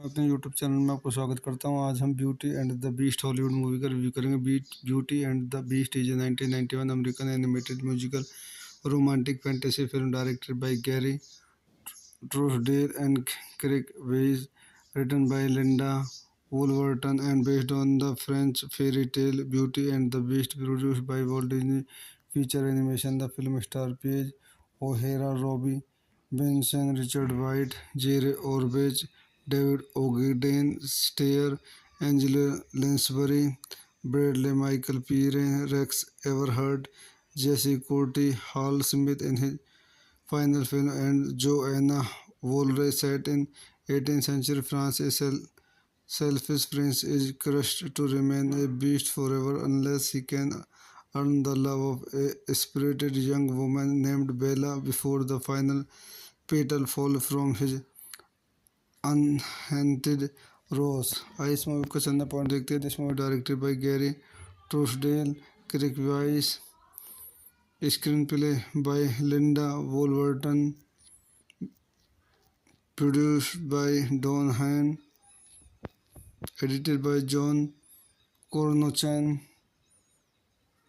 मैं अपने YouTube channel में आपको स्वागत करता हूँ। आज हम beauty and the beast Hollywood movie का रिव्यू करेंगे। Beauty and the beast is a 1991 American animated musical romantic fantasy film directed by Gary Trousdale and Kirk Wise, written by Linda Woolverton and based on the French fairy tale Beauty and the Beast, produced by Walt Disney Feature Animation. The film stars Paige O'Hara, Robbie Benson, Richard White, Jerry Orbach, David Ogden Stair, Angela Lansbury, Bradley Michael Pereira, Rex Everhart, Jesse Courtney, Hal Smith in his final film, and Joanna Woolray set in 18th century France. A selfish prince is crushed to remain a beast forever unless he can earn the love of a spirited young woman named Bella before the final petal fall from his unhaunted rose. इस movie को चंदा point देखते हैं। This movie directed by Gary Trousdale, Kirk Wise, screenplay by Linda Woolverton, produced by Don Hine, edited by John Cornochan,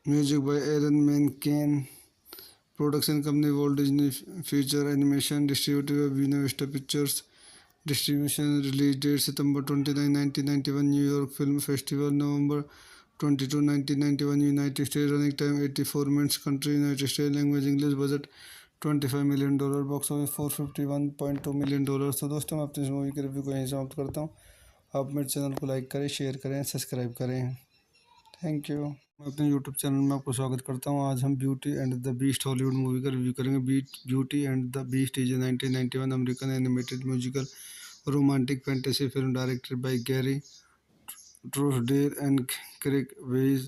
music by Aaron Menken, production company Walt Disney Feature Animation, distributed by Buena Vista Pictures, distribution release date September 29, 1991, New York Film Festival, November 22, 1991, United States, running time 84 minutes, country United States, language English, budget $25 million, box office $451.2 million. तो दोस्तों मैं अपनी इस movie के review को यहीं समाप्त करता हूँ। आप मेरे चैनल को लाइक करें, शेयर करें, सब्सक्राइब करें। Thank you. मैं अपने यूट्यूब चैनल में आपको स्वागत करता हूँ। आज हम beauty and the beast Hollywood movie का रिव्यू करेंगे। Beauty and the beast is a 1991 American animated musical romantic fantasy film directed by Gary Truesdale and Craig Weiss,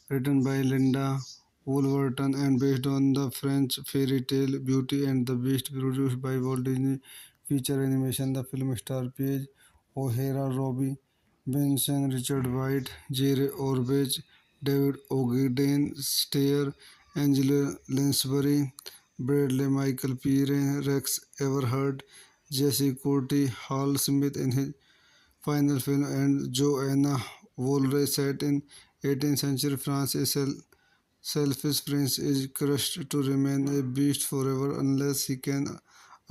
written by Linda Woolverton and based on the French fairy tale Beauty and the Beast, produced by Walt Disney Feature Animation. The film stars Paige O'Hara, Robbie Benson, Richard White, Jerry Orbach, David Ogden Stair, Angela Lansbury, Bradley Michael Pereira, Rex Everhart, Jesse Courtney, Hal Smith in his final film, and Joanna Woolray set in 18th century France. A selfish prince is crushed to remain a beast forever unless he can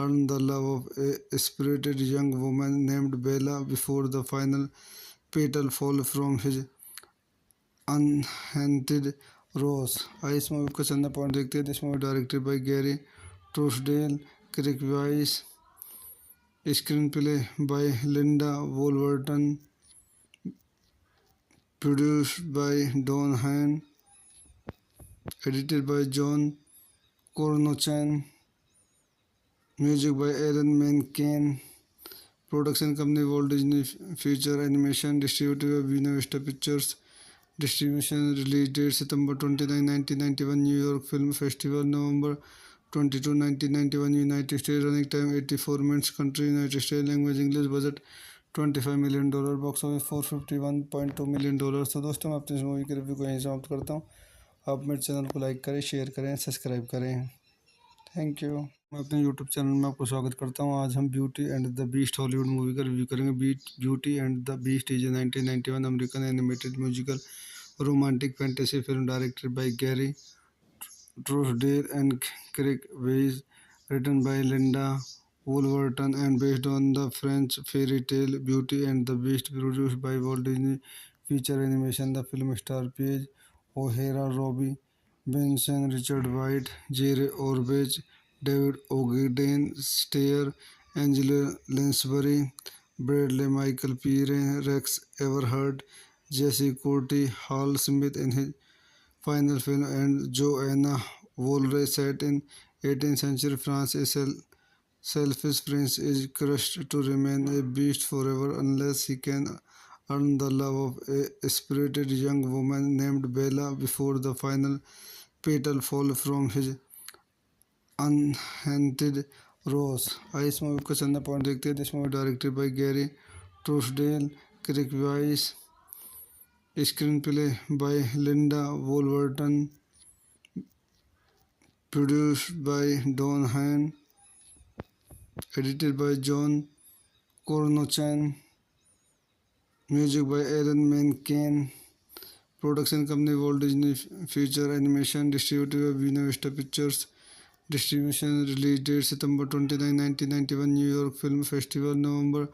earn the love of a spirited young woman named Bella before the final petal fall from his unhaunted rose. इस movie को चंदा point देखते हैं। This movie directed by Gary Trousdale, Kirk Wise, screenplay by Linda Woolverton, produced by Don Hine, edited by John Cornochan, music by Aaron Menken, production company Walt Disney Feature Animation, distributed by Buena Vista Pictures, distribution release date September 29, 1991, New York Film Festival, November 22, 1991, United States, running time 84 minutes, country United States, language English, budget $25 million, box office $451.2 million. तो दोस्तों मैं अपनी इस movie के review को यहीं समाप्त करता हूँ। आप मेरे चैनल को लाइक करें, शेयर करें, सब्सक्राइब करें। Thank you. मैं अपने यूट्यूब चैनल में आपको स्वागत करता हूँ। आज हम beauty and the beast Hollywood movie का रिव्यू करेंगे। Beauty and the beast is a 1991 American animated musical romantic fantasy film directed by Gary Truesdale and Craig Weiss, written by Linda Woolverton and based on the French fairy tale Beauty and the Beast, produced by Walt Disney Feature Animation. The film stars Paige O'Hara, Robbie Benson, Richard White, Jerry Orbach, David Ogden Stair, Angela Lansbury, Bradley Michael Pereira, Rex Everhart, Jesse Courtney, Hal Smith in his final film, and Joanna Woolray set in 18th century France. A selfish prince is crushed to remain a beast forever unless he can earn the love of a spirited young woman named Bella before the final petal fall from his unhaunted rose. इस movie को चंदा point देखते हैं। This movie directed by Gary Trousdale, Kirk Wise, screenplay by Linda Woolverton, produced by Don Hine, edited by John Cornochan, Music by Aaron Menken. Production company Walt Disney Feature Animation. Distributed by Buena Vista Pictures. Distribution release date September 29, 1991, New York Film Festival, November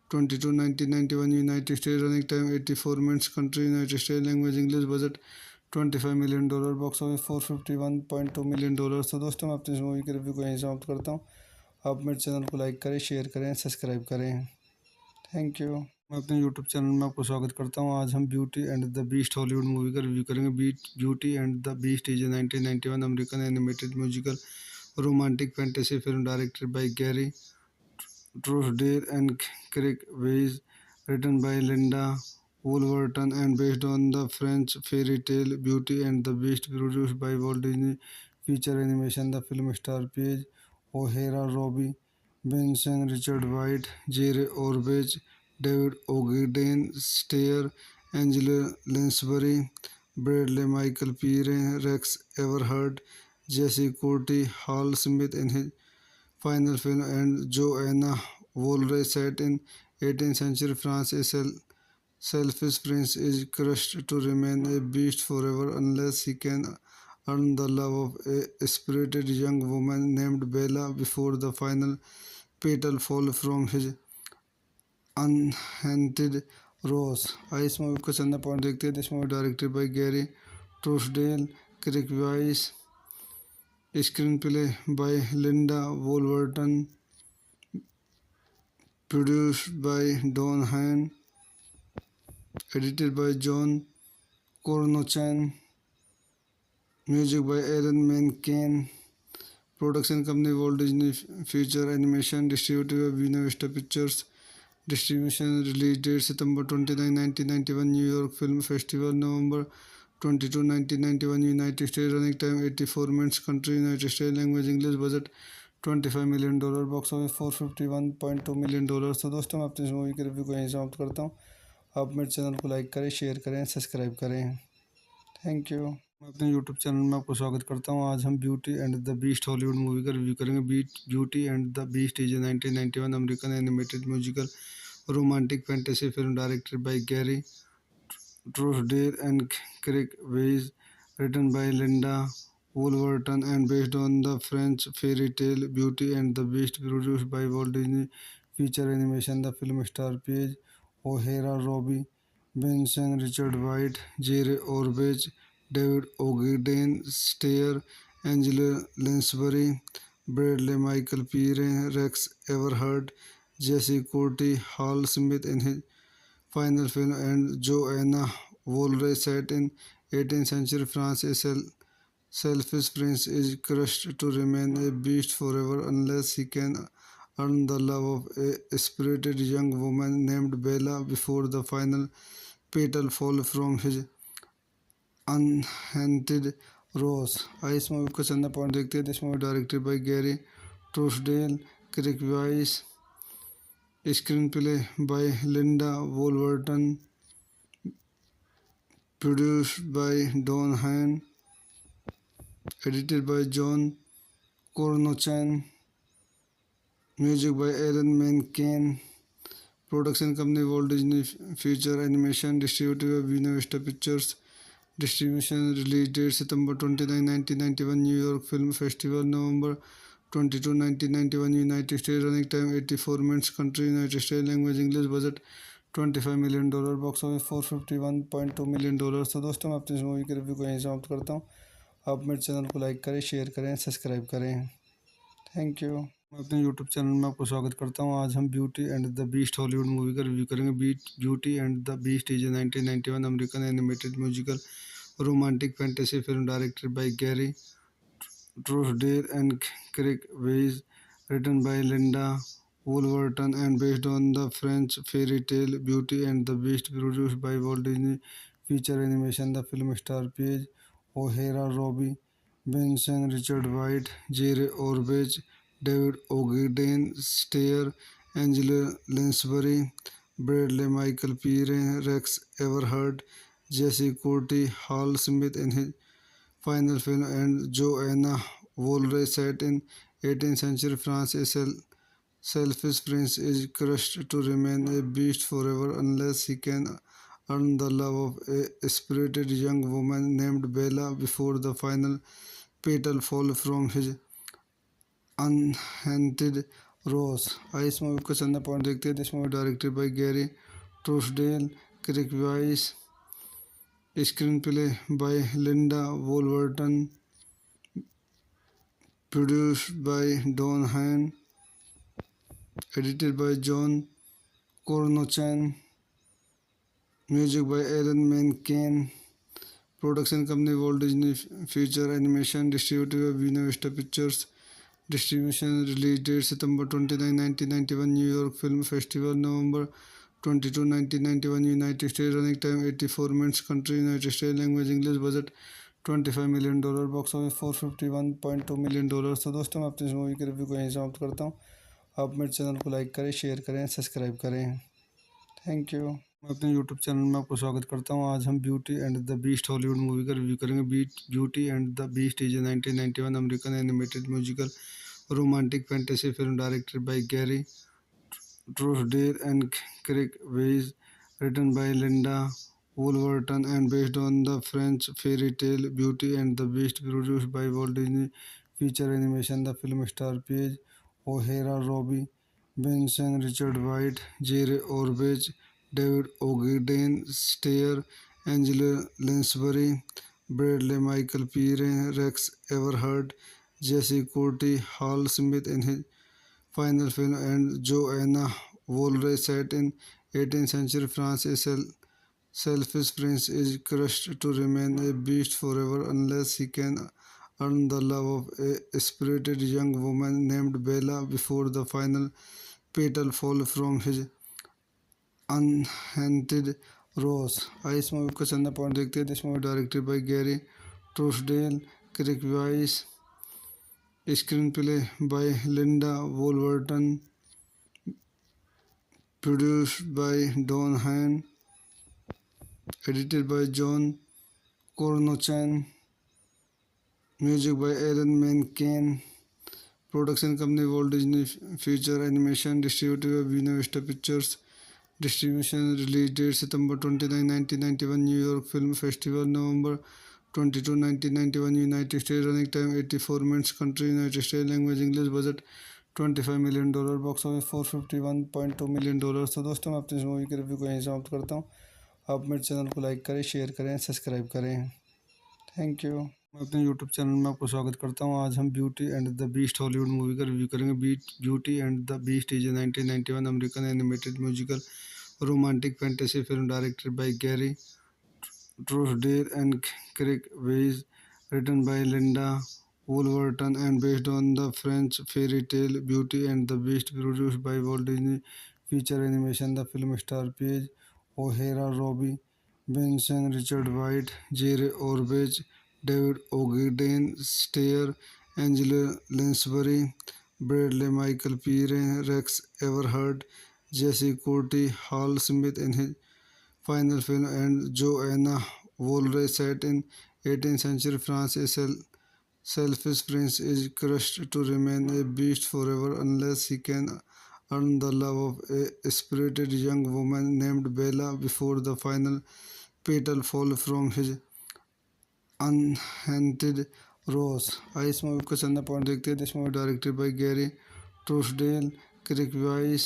22, 1991, United States. Running time 84 minutes. Country United States. Language English. Budget $25 million. Box office $451.2 million। तो दोस्तों मैं अपनी इस movie के review को यहीं समाप्त करता हूँ। आप मेरे चैनल को लाइक करें, शेयर करें, सब्सक्राइब करें। Thank you. मैं अपने यूट्यूब चैनल में आपको स्वागत करता हूँ। आज हम beauty and the beast Hollywood movie का रिव्यू करेंगे। Beauty and the beast is a 1991 American animated musical romantic fantasy film directed by Gary Trousdale and Craig Weiss, written by Linda Woolverton and based on the French fairy tale Beauty and the Beast, produced by Walt Disney Feature Animation. The film stars Paige O'Hara, Robbie Benson, Richard White, Jerry Orbach, David Ogden Stair, Angela Lansbury, Bradley Michael Peary, Rex Everhart, Jesse Courtney, Hal Smith in his final film, and Joanna Woolray set in 18th century France. A selfish prince is crushed to remain a beast forever unless he can earn the love of a spirited young woman named Bella before the final petal fall from his unhaunted rose. आइए इस movie का चंदा point देखते हैं। This movie directed by Gary Trousdale, Kirk Wise, screenplay by Linda Woolverton, produced by Don Hahn, edited by John Cornochan, music by Aaron Menken, production company Walt Disney Feature Animation, distributed by Buena Vista Pictures, distribution release date September 29, 1991, New York Film Festival, November 22, 1991, United States. Running time 84 minutes. Country United States. Language English. Budget $25 million। Box office $451.2 million। तो दोस्तों मैं अपनी इस movie के review को यहीं समाप्त करता हूँ। आप मेरे चैनल को लाइक करें, शेयर करें, सब्सक्राइब करें। Thank you. मैं अपने यूट्यूब चैनल में आपको स्वागत करता हूँ। आज हम beauty and the beast Hollywood movie का रिव्यू करेंगे। Beauty and the beast is a 1991 American animated musical romantic fantasy film directed by Gary Trousdale and Craig Weiss, written by Linda Woolverton and based on the French fairy tale Beauty and the Beast, produced by Walt Disney Feature Animation. The film stars Paige O'Hara, Robbie Benson, Richard White, Jerry Orbach, David Ogden Stair, Angela Lansbury, Bradley Michael Peary, Rex Everhart, Jesse Courtney, Hal Smith in his final film, and Joanna Woolray set in 18th century France. A selfish prince is crushed to remain a beast forever unless he can earn the love of a spirited young woman named Bella before the final petal fall from his unhaunted rose। आइए इस movie का चंदा point देखते हैं। This movie directed by Gary Trousdale, Kirk Wise, screenplay by Linda Woolverton, produced by Don Hahn, edited by John Cornochan, music by Aaron Menken, production company Walt Disney Feature Animation, distributed by Buena Vista Pictures, distribution release date September 29, 1991, New York Film Festival, November 22, 1991, United States. Running time 84 minutes. Country United States. Language English. Budget $25 million। Box office $451.2 million। तो दोस्तों मैं अपनी इस movie के review को यहीं समाप्त करता हूँ। आप मेरे चैनल को लाइक करें, शेयर करें, सब्सक्राइब करें। Thank you. मैं अपने यूट्यूब चैनल में आपको स्वागत करता हूँ। आज हम beauty and the beast Hollywood movie का रिव्यू करेंगे। Beauty and the beast is a 1991 American animated musical romantic fantasy film directed by Gary Trousdale and Craig Weiss, written by Linda Woolverton and based on the French fairy tale Beauty and the Beast, produced by Walt Disney Feature Animation. The film stars Paige O'Hara, Robbie Benson, Richard White, Jerry Orbach, David Ogden Stair, Angela Lansbury, Bradley Michael Peary, Rex Everhart, Jesse Courtney, Hal Smith in his final film, and Joanna Woolray set in 18th century France. A selfish prince is crushed to remain a beast forever unless he can earn the love of a spirited young woman named Bella before the final petal fall from his unhaunted rose. आइए इस movie को चंदा point देखते हैं. This movie directed by Gary Trousdale, Kirk Wise, screenplay by Linda Woolverton, produced by Don Hahn, edited by John Cornochan, music by Aaron Menken, production company Walt Disney Feature Animation, distributed by Buena Vista Pictures, distribution release date September 29, 1991, New York Film Festival, November 22, 1991, United States, running time 84 minutes, country United States, language English, budget $25 million, box office $451.2 million. तो दोस्तों मैं अपनी इस movie के review को यहीं समाप्त करता हूँ. आप मेरे चैनल को लाइक करें, शेयर करें, सब्सक्राइब करें. Thank you. मैं अपने यूट्यूब चैनल में आपको स्वागत करता हूँ. आज हम beauty and the beast Hollywood movie का रिव्यू करेंगे. Beauty and the beast is a 1991 American animated musical romantic fantasy film directed by Gary Trousdale and Kirk Wise, written by Linda Woolverton and based on the French fairy tale Beauty and the Beast, produced by Walt Disney Feature Animation. The film stars Paige O'Hara, Robbie Benson, Richard White, Jerry Orbach, David Ogden Stair, Angela Lansbury, Bradley Michael Peary, Rex Everhart, Jesse Courtney, Hal Smith in his final film, and Joanna Woolray set in 18th century France. A selfish prince is crushed to remain a beast forever unless he can earn the love of a spirited young woman named Bella before the final petal fall from his unhaunted rose. आइए इस movie को चंदा point देखते हैं. This movie directed by Gary Trousdale, Kirk Wise, screenplay by Linda Woolverton, produced by Don Hahn, edited by John Cornochan, music by Aaron Menken, production company Walt Disney Feature Animation, distributed by Buena Vista Pictures, distribution release date September 29, 1991, New York Film Festival, November 22, 1991, United States, running time 84 minutes, country United States, language English, budget $25 million, box office $451.2 million. तो दोस्तों मैं अपनी इस movie के review को यहीं समाप्त करता हूँ. आप मेरे चैनल को लाइक करें, शेयर करें, सब्सक्राइब करें. Thank you. मैं अपने यूट्यूब चैनल में आपको स्वागत करता हूँ. आज हम beauty and the beast Hollywood movie का रिव्यू करेंगे. Beauty and the beast is a 1991 American animated musical romantic fantasy film directed by Gary Trousdale and Kirk Wise, written by Linda Woolverton and based on the French fairy tale Beauty and the Beast, produced by Walt Disney Feature Animation. The film stars Paige O'Hara, Robbie Benson, Richard White, Jerry Orbach, David Ogden Stair, Angela Lansbury, Bradley Michael Peary, Rex Everhart, Jesse Courtney, Hal Smith in his final film, and Joanna Woolray set in 18th century France. A selfish prince is crushed to remain a beast forever unless he can earn the love of a spirited young woman named Bella before the final petal fall from his unhaunted rose. आइए इस movie को चंदा point देखते हैं. This movie directed by Gary Trousdale, Kirk Wise,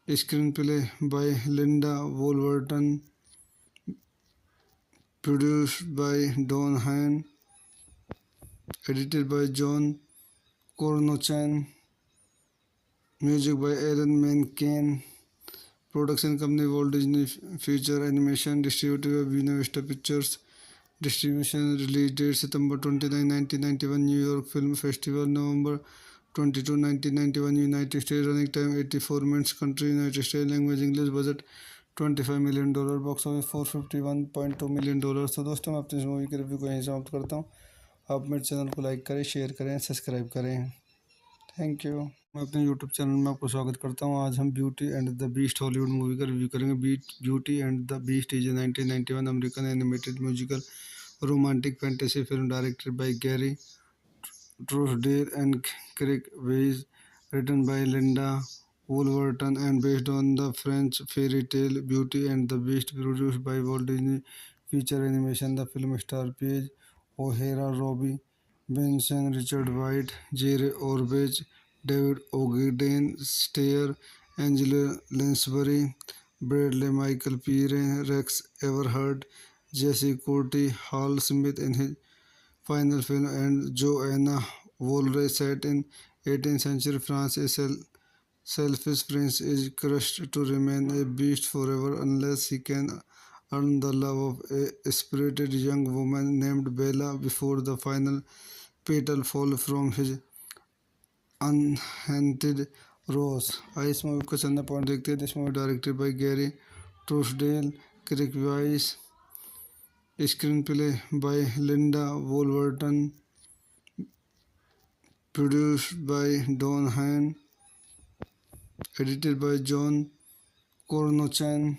screenplay by Linda Woolverton, produced by Don Hahn, edited by John Cornochan, music by Aaron Menken, production company Walt Disney Feature Animation, distributed by Buena Vista Pictures, distribution release date September 29, 1991, New York Film Festival, November 22, 1991, United States, running time 84 minutes, country United States, language English, budget $25 million, box office $451.2 million. तो दोस्तों मैं अपनी इस movie के review को यहीं समाप्त करता हूँ. आप मेरे चैनल को लाइक करें, शेयर करें, सब्सक्राइब करें. Thank you. मैं अपने यूट्यूब चैनल में आपको स्वागत करता हूँ. आज हम beauty and the beast Hollywood movie का रिव्यू करेंगे. Beauty and the beast is a 1991 American animated musical romantic fantasy film directed by Gary Trousdale and Kirk Wise, written by Linda Woolverton and based on the French fairy tale Beauty and the Beast, produced by Walt Disney Feature Animation. The film stars Paige O'Hara, Robbie Benson, Richard White, Jerry Orbach, David Ogden Stair, Angela Lansbury, Bradley Michael Peary, Rex Everhart, Jesse Courtney, Hal Smith in his final film, and Joanna Woolray set in 18th century France. A selfish prince is crushed to remain a beast forever unless he can earn the love of a spirited young woman named Bella before the final petal fall from his unhaunted rose. आइए इस movie का चंदा point देखते हैं. This movie directed by Gary Trousdale, Kirk Wise, screenplay by Linda Woolverton, produced by Don Hahn, edited by John Cornochan,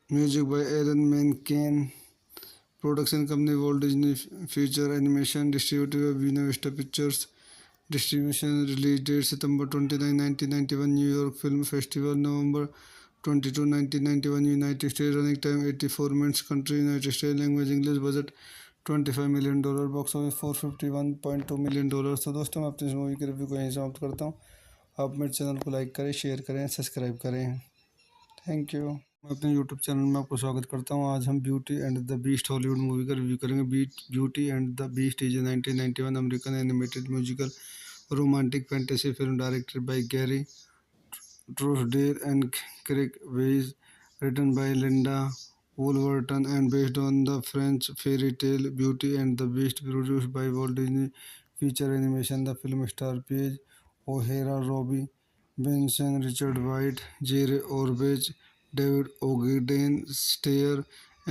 music by Aaron Menken, production company Walt Disney Feature Animation, distributed by Buena Vista Pictures, distribution release date September 29, 1991, New York Film Festival, November 22, 1991, United States, running time 84 minutes, country United States, language English, budget $25 million, box office $451.2 million. तो दोस्तों मैं अपनी इस movie के review को यहीं समाप्त करता हूँ. आप मेरे चैनल को लाइक करें, शेयर करें, सब्सक्राइब करें. Thank you. मैं अपने यूट्यूब चैनल में आपको स्वागत करता हूँ. आज हम beauty and the beast Hollywood movie का रिव्यू करेंगे. Beauty and the beast is a 1991 American animated musical romantic fantasy film directed by Gary Trousdale and Kirk Wise, written by Linda Woolverton and based on the French fairy tale Beauty and the Beast, produced by Walt Disney Feature Animation. The film stars Paige O'Hara, Robbie Benson, Richard White, Jerry Orbach, David Ogden Stair,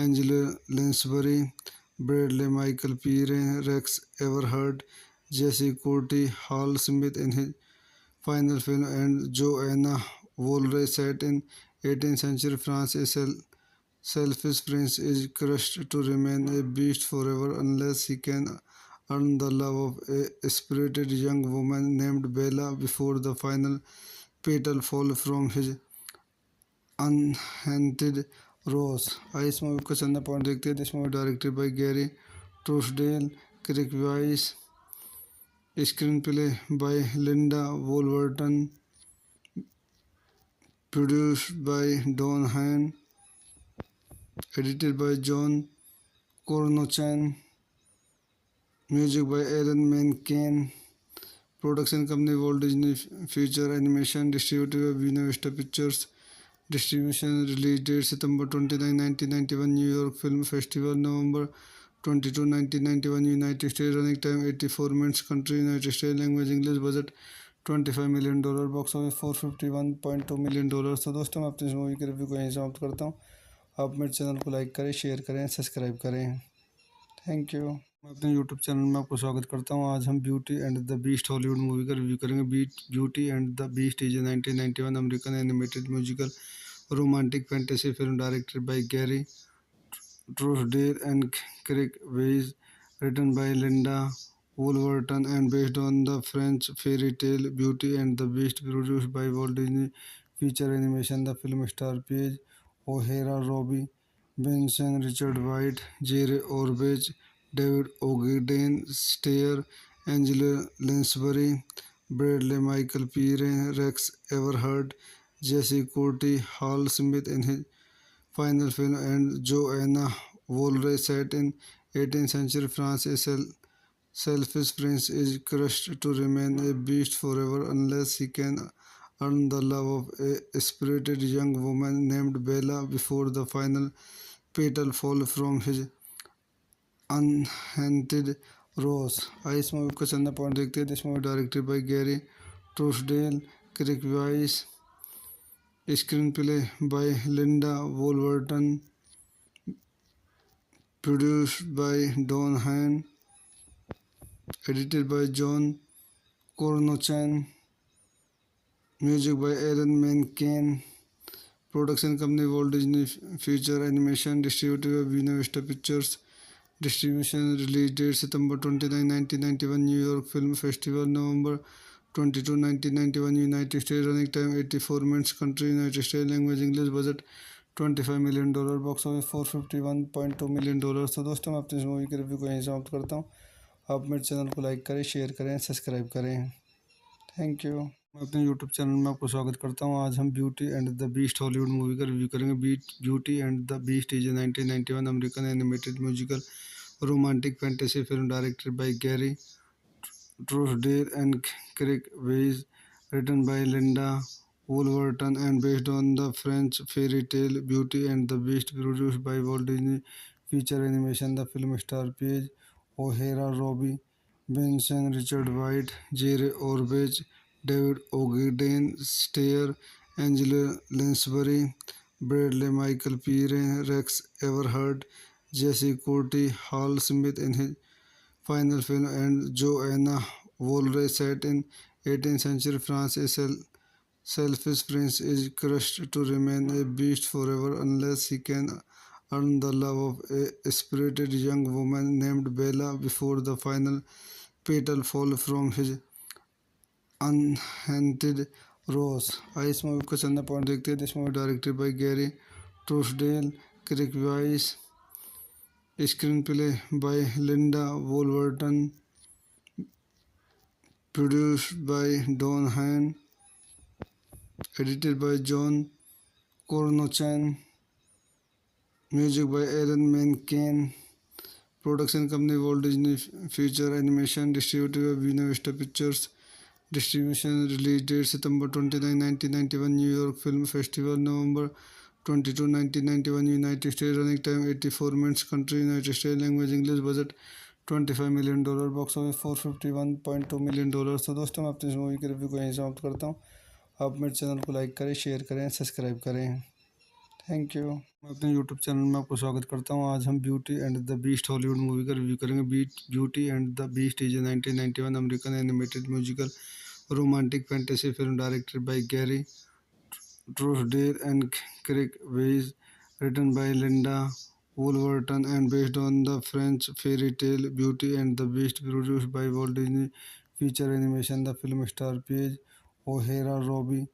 Angela Lansbury, Bradley Michael Peary, Rex Everhart, Jesse Courtney, Hal Smith in his final film, and Joanna Woolray set in 18th century France. A selfish prince is crushed to remain a beast forever unless he can earn the love of a spirited young woman named Bella before the final petal fall from his unhaunted rose. आइए इस movie का चंदा point देखते हैं. This movie directed by Gary Trousdale, Kirk Wise, screenplay by Linda Woolverton, produced by Don Hahn, edited by John Cornochan, music by Aaron Menken, production company Walt Disney Feature Animation, distributed by Buena Vista Pictures, distribution release date September 29, 1991, New York Film Festival, November 22, 1991, United States, running time 84 minutes, country United States, language English, budget $25 million, box office $451.2 million. तो दोस्तों मैं अपनी इस movie के review को यहीं समाप्त करता हूँ. आप मेरे चैनल को लाइक करें, शेयर करें, सब्सक्राइब करें. Thank you. मैं अपने यूट्यूब चैनल में आपको स्वागत करता हूँ. आज हम beauty and the beast Hollywood movie का रिव्यू करेंगे. Beauty and the beast is a 1991 American animated musical romantic fantasy film directed by Gary Trousdale and Kirk Wise, written by Linda Woolverton and based on the French fairy tale Beauty and the Beast, produced by Walt Disney Feature Animation. The film stars Paige O'Hara, Robbie Benson, Richard White, Jerry Orbach, David Ogden Stair, Angela Lansbury, Bradley Michael Peary, Rex Everhart, Jesse Courtney, Hal Smith in his final film, and Joanna Woolray set in 18th century France. A selfish prince is crushed to remain a beast forever unless he can earn the love of a spirited young woman named Bella before the final petal fall from his unhaunted rose. आइए इस movie का चंदा point देखते हैं. This movie directed by Gary Trousdale, Kirk Wise, screenplay by Linda Woolverton, produced by Don Hahn, edited by John Cornochan, music by Aaron Menken, production company Walt Disney Feature Animation, distributed by Buena Vista Pictures, distribution release date September 29, 1991, New York Film Festival, November 22 1991 United States. Running time 84 minutes. Country United States. Language English. Budget $25 million. Box office $451.2 million। तो दोस्तों मैं अपनी इस movie के review को यहीं समाप्त करता हूँ। आप मेरे चैनल को लाइक करें, शेयर करें, सब्सक्राइब करें। Thank you. मैं अपने यूट्यूब चैनल में आपको स्वागत करता हूँ। आज हम beauty and the beast Hollywood movie का रिव्यू करेंगे। Beauty and the beast is a 1991 American animated musical romantic fantasy film directed by Gary Trousdale and Craig Weiss, written by Linda Woolverton and based on the French fairy tale Beauty and the Beast, produced by Walt Disney Feature Animation. The film stars Paige O'Hara, Robbie Benson, Richard White, Jerry Orbach, David Ogden Stair, Angela Lansbury, Bradley Michael Pereira, Rex Everhart, Jesse Courtney Hall Smith in his final film, and Joanna Woolray, set in 18th century France. A selfish prince is crushed to remain a beast forever unless he can earn the love of a spirited young woman named Bella before the final petal fall from his unhaunted rose. आइए इस movie को चंदा point देखते हैं। This movie directed by Gary Trousdale, Kirk Wise, screenplay by Linda Woolverton, produced by Don Hahn, edited by John Cornochan, music by Aaron Menken, production company Walt Disney Feature Animation, distributed by Buena Vista Pictures, distribution release date September 29, 1991, New York Film Festival, November 22 1991 United States. Running time 84 minutes. Country United States. Language English. Budget $25 million। Box office $451.2 million। तो दोस्तों मैं अपनी इस movie के review को यहीं समाप्त करता हूँ। आप मेरे चैनल को लाइक करें, शेयर करें, सब्सक्राइब करें। Thank you. मैं अपने यूट्यूब चैनल में आपको स्वागत करता हूँ। आज हम beauty and the beast Hollywood movie का रिव्यू करेंगे। Beauty and the beast is a 1991 American animated musical romantic fantasy film directed by Gary Trousdale and Craig Weiss, written by Linda Woolverton and based on the French fairy tale Beauty and the Beast, produced by Walt Disney Feature Animation. The film stars Paige O'Hara, Robbie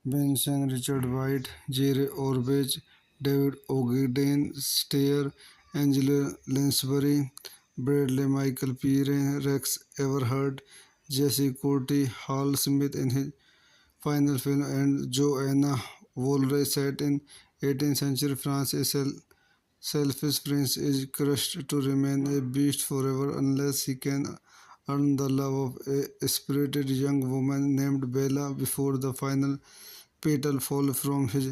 Benson, Richard White, Jerry Orbach, David Ogden Stair, Angela Lansbury, Bradley Michael Pereira, Rex Everhart, Jesse Courtney Hall Smith in his final film, and Joanna Woolray, set in 18th century France. A selfish prince is crushed to remain a beast forever unless he can earn the love of a spirited young woman named Bella before the final petal fall from his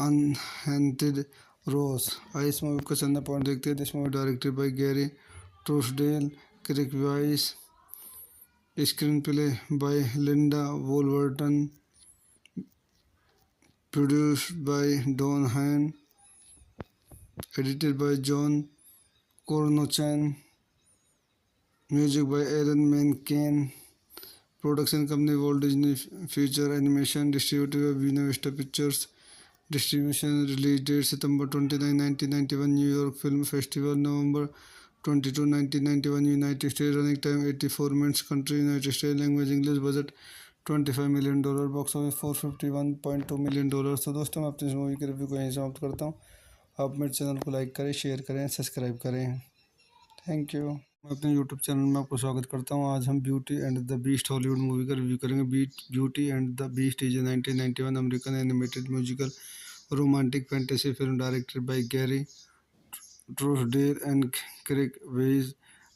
unhaunted rose। आइए इस movie को चंदा point देखते हैं। This movie directed by Gary Trousdale, Kirk Wise, screenplay by Linda Woolverton, produced by Don Hahn, edited by John Cornochan, music by Aaron Menken, production company Walt Disney Feature Animation, distributed by Buena Vista Pictures, distribution release date September 29, 1991, New York Film Festival, November 22 1991 United States. Running time 84 minutes. Country United States. Language English. Budget $25 million। Box office $451.2 million। तो दोस्तों मैं अपनी इस movie के review को यहीं समाप्त करता हूँ। आप मेरे चैनल को लाइक करें, शेयर करें, सब्सक्राइब करें। Thank you. मैं अपने यूट्यूब चैनल में आपको स्वागत करता हूँ। आज हम beauty and the beast Hollywood movie का रिव्यू करेंगे। Beauty and the beast is a 1991 American animated musical romantic fantasy film directed by Gary Trousdale and Craig Weiss,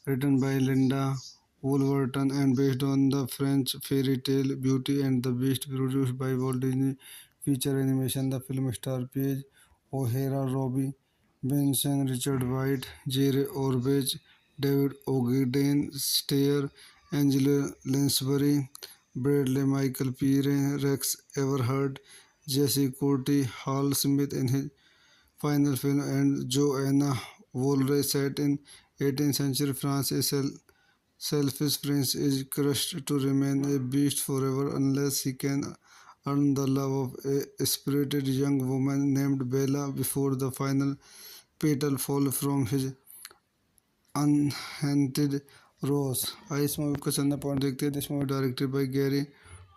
written by Linda Woolverton and based on the French fairy tale Beauty and the Beast, produced by Walt Disney Feature Animation. The film stars Paige O'Hara, Robbie Benson, Richard White, Jerry Orbach, David Ogden Stair, Angela Lansbury, Bradley Michael Pereira, Rex Everhart, Jesse Courtney Hall Smith in his final film, and Joanna Woolray, set in 18th century France. A selfish prince is crushed to remain a beast forever unless he can earn the love of a spirited young woman named Bella before the final petal fall from his unhaunted rose. आइए इस movie का चंदा point देखते हैं। This movie directed by Gary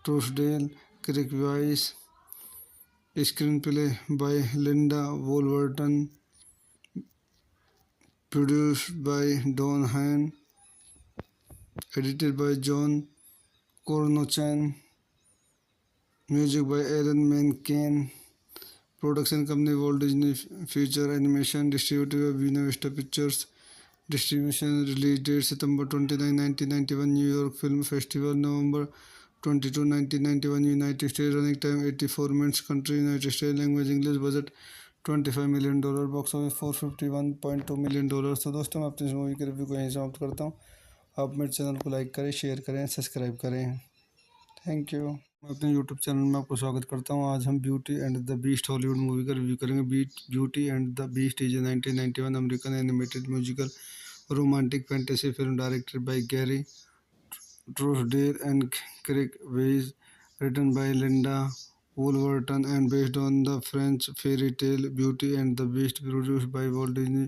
Trousdale, Kirk Wise, screenplay by Linda Woolverton, produced by Don Hahn, edited by John Cornochan, music by Aaron Menken, production company Walt Disney Feature Animation, distributed by Buena Vista Pictures, distribution release date September 29, 1991, New York Film Festival, November 22, 1991, United States, running time 84 minutes, country United States, language English, budget $25 million, box office $451.2 million। तो दोस्तों मैं अपनी इस movie के review को यहीं समाप्त करता हूँ। आप मेरे चैनल को लाइक करें, शेयर करें, सब्सक्राइब करें। Thank you. मैं अपने यूट्यूब चैनल में आपको स्वागत करता हूँ। आज हम beauty and the beast Hollywood movie का रिव्यू करेंगे। Beauty and the beast is a 1991 American animated musical romantic fantasy film directed by Gary Truesdale and Craig Weiss, written by Linda Woolverton and based on the French fairy tale Beauty and the Beast, produced by Walt Disney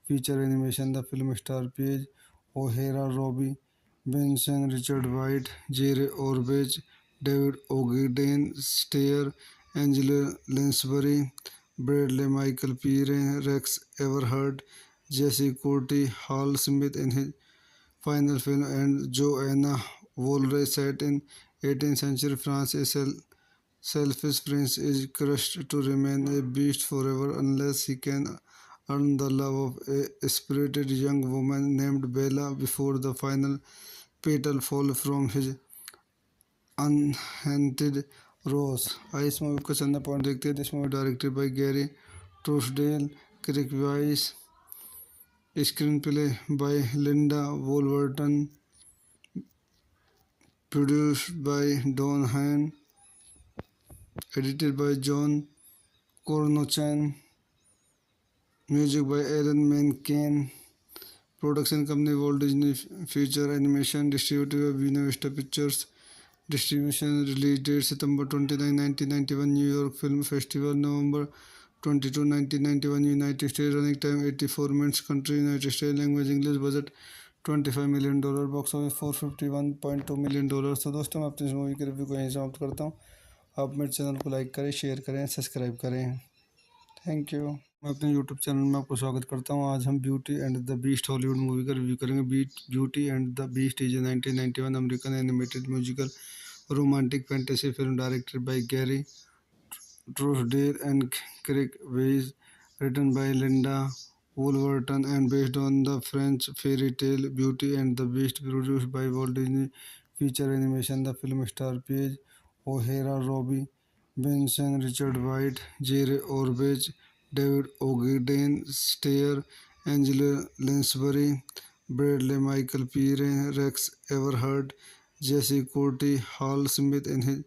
Feature Animation. The film stars Paige O'Hara, Robbie Benson, Richard White, Jerry Orbach, David Ogden Stair, Angela Lansbury, Bradley Michael Pereira, Rex Everhart, Jesse Courtney, Hal Smith in his final film, and Joanna Woolray set in 18th century France. A selfish prince is crushed to remain a beast forever unless he can earn the love of a spirited young woman named Bella before the final petal fall from his unhaunted rose. आइए इस movie का चंदा point देखते हैं। This movie directed by Gary Trousdale, Kirk Wise, screenplay by Linda Woolverton, produced by Don Hahn, edited by John Cornochan, music by Aaron Menken, production company Walt Disney Feature Animation, distributed by Buena Vista Pictures, distribution release date September 29, 1991, New York Film Festival, November 22, 1991, United States, running time 84 minutes, country United States, language English, budget $25 million, box office $451.2 million। तो दोस्तों मैं अपनी इस movie के review को यहीं समाप्त करता हूँ। आप मेरे चैनल को लाइक करें, शेयर करें, सब्सक्राइब करें। Thank you. मैं अपने यूट्यूब चैनल में आपको स्वागत करता हूँ। आज हम beauty and the beast Hollywood movie का रिव्यू करेंगे। Beauty and the beast is a 1991 American animated musical romantic fantasy film directed by Gary Truesdale and Craig Weiss, written by Linda Woolverton and based on the French fairy tale Beauty and the Beast, produced by Walt Disney Feature Animation. The film stars Paige O'Hara, Robbie Benson, Richard White, Jerry Orbach, David Ogden Stair, Angela Lansbury, Bradley Michael Pereira, Rex Everhart, Jesse Courtney, Hal Smith in his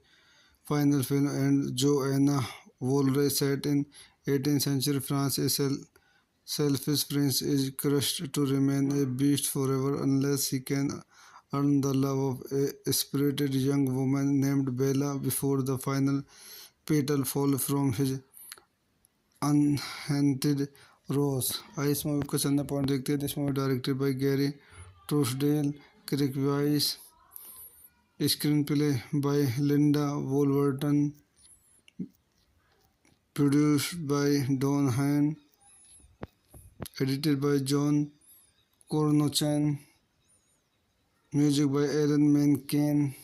final film, and Joanna Woolray set in 18th century France. A selfish prince is crushed to remain a beast forever unless he can earn the love of a spirited young woman named Bella before the final petal fall from his unhaunted rose. आइए इस movie का चंदा point देखते हैं। This movie directed by Gary Trousdale, Kirk Wise, screenplay by Linda Woolverton, produced by Don Hahn, edited by John Cornochan, music by Aaron Menken,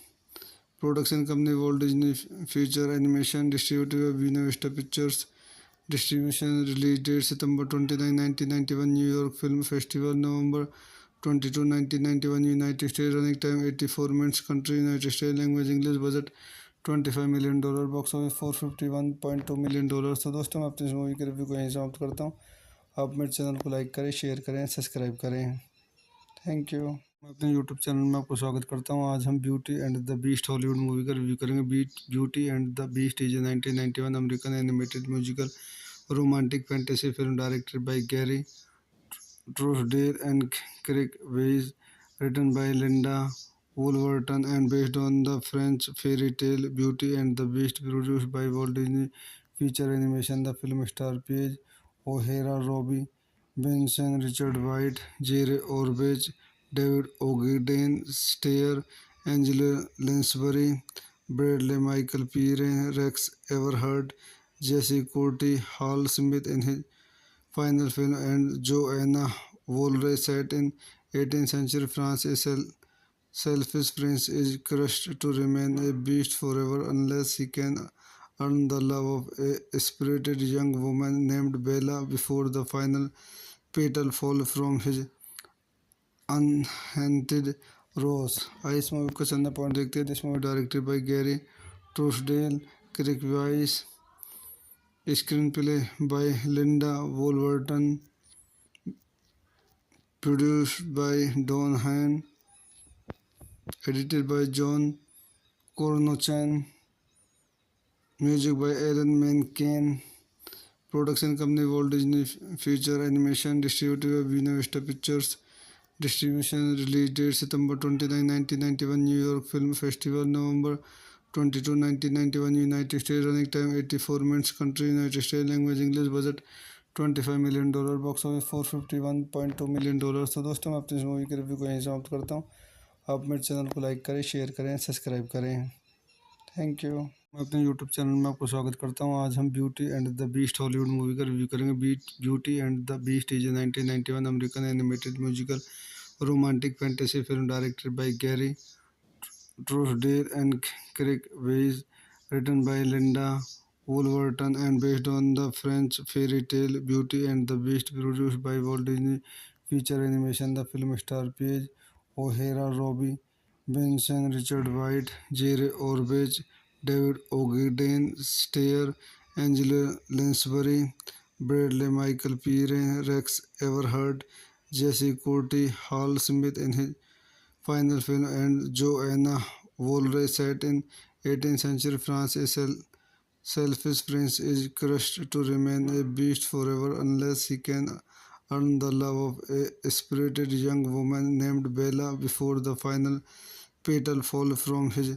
production company Walt Disney Feature Animation, distributed by Buena Vista Pictures, distribution release date September 29, 1991, New York Film Festival, November 22, 1991, United States, running time 84 minutes, country United States, language English, budget $25 million, box office $451.2 million। तो दोस्तों मैं अपनी इस movie के review को यहीं समाप्त करता हूँ। आप मेरे चैनल को लाइक करें, शेयर करें, सब्सक्राइब करें। Thank you. मैं अपने यूट्यूब चैनल में आपको स्वागत करता हूँ। आज हम beauty and the beast Hollywood movie का रिव्यू करेंगे। Beauty and the beast is a 1991 American animated musical romantic fantasy film directed by Gary Truesdale and Craig Weiss, written by Linda Woolverton and based on the French fairy tale Beauty and the Beast, produced by Walt Disney Feature Animation. The film stars Paige O'Hara, Robbie Benson, Richard White, Jerry Orbach, David Ogden, Stiers, Angela Lansbury, Bradley Michael Pierce, Rex Everhart, Jesse Corti, Hal Smith in his final film, and Joanna Woolray set in 18th century France. A selfish prince is crushed to remain a beast forever unless he can earn the love of a spirited young woman named Bella before the final petal fall from his unhaunted rose. आइए इस movie का चंदा point देखते हैं. This movie directed by Gary Trousdale, Kirk Wise, screenplay by Linda Wolverton, produced by Don Hahn, edited by John Cornochan, music by Aaron Menken, production company Walt Disney Feature Animation, distributed by Buena Vista Pictures, distribution release date September 29, 1991, New York Film Festival, November 22, 1991, United States, running time 84 minutes, country United States, language English, budget $25 million, box office $451.2 million. तो दोस्तों मैं अपनी इस movie के review को यहीं समाप्त करता हूँ. आप मेरे चैनल को लाइक करें, शेयर करें, सब्सक्राइब करें. Thank you. मैं अपने यूट्यूब चैनल में आपको स्वागत करता हूँ. आज हम beauty and the beast Hollywood movie का रिव्यू करेंगे. Beauty and the beast is a 1991 American animated musical romantic fantasy film directed by Gary Truesdale and Craig Weiss, written by Linda Wolverton and based on the French fairy tale Beauty and the Beast, produced by Walt Disney Feature Animation. The film stars Paige O'Hara, Robbie Benson, Richard White, Jerry Orbach, David Ogden, Stair, Angela Lansbury, Bradley Michael Pire, Rex Everhart, Jesse Courtney, Hall Smith in his final film, and Joanna Woolray set in 18th century France. A selfish prince is crushed to remain a beast forever unless he can earn the love of a spirited young woman named Bella before the final petal fall from his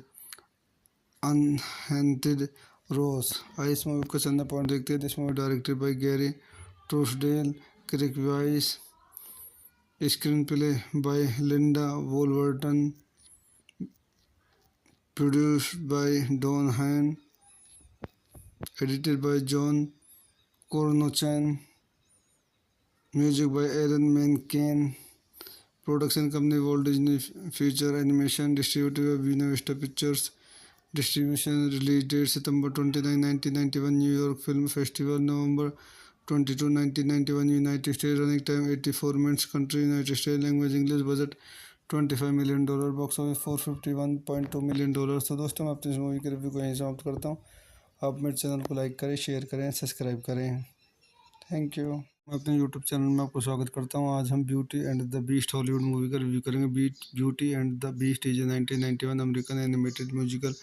unhaunted rose. आइए इस movie का चंदा point देखते हैं. This movie directed by Gary Trousdale, Kirk Wise, screenplay by Linda Wolverton, produced by Don Hahn, edited by John Cornochan, music by Aaron Menken, production company Walt Disney Feature Animation, distributed by Buena Vista Pictures, distribution release date September 29, 1991, New York Film Festival, November 22, 1991, United States, running time 84 minutes, country United States, language English, budget $25 million, box office $451.2 million. तो दोस्तों मैं अपनी इस movie के review को यहीं समाप्त करता हूँ. आप मेरे चैनल को लाइक करें, शेयर करें, सब्सक्राइब करें. Thank you. मैं अपने यूट्यूब चैनल में आपको स्वागत करता हूँ. आज हम beauty and the beast Hollywood movie का रिव्यू करेंगे. Beauty and the beast is a 1991 American animated musical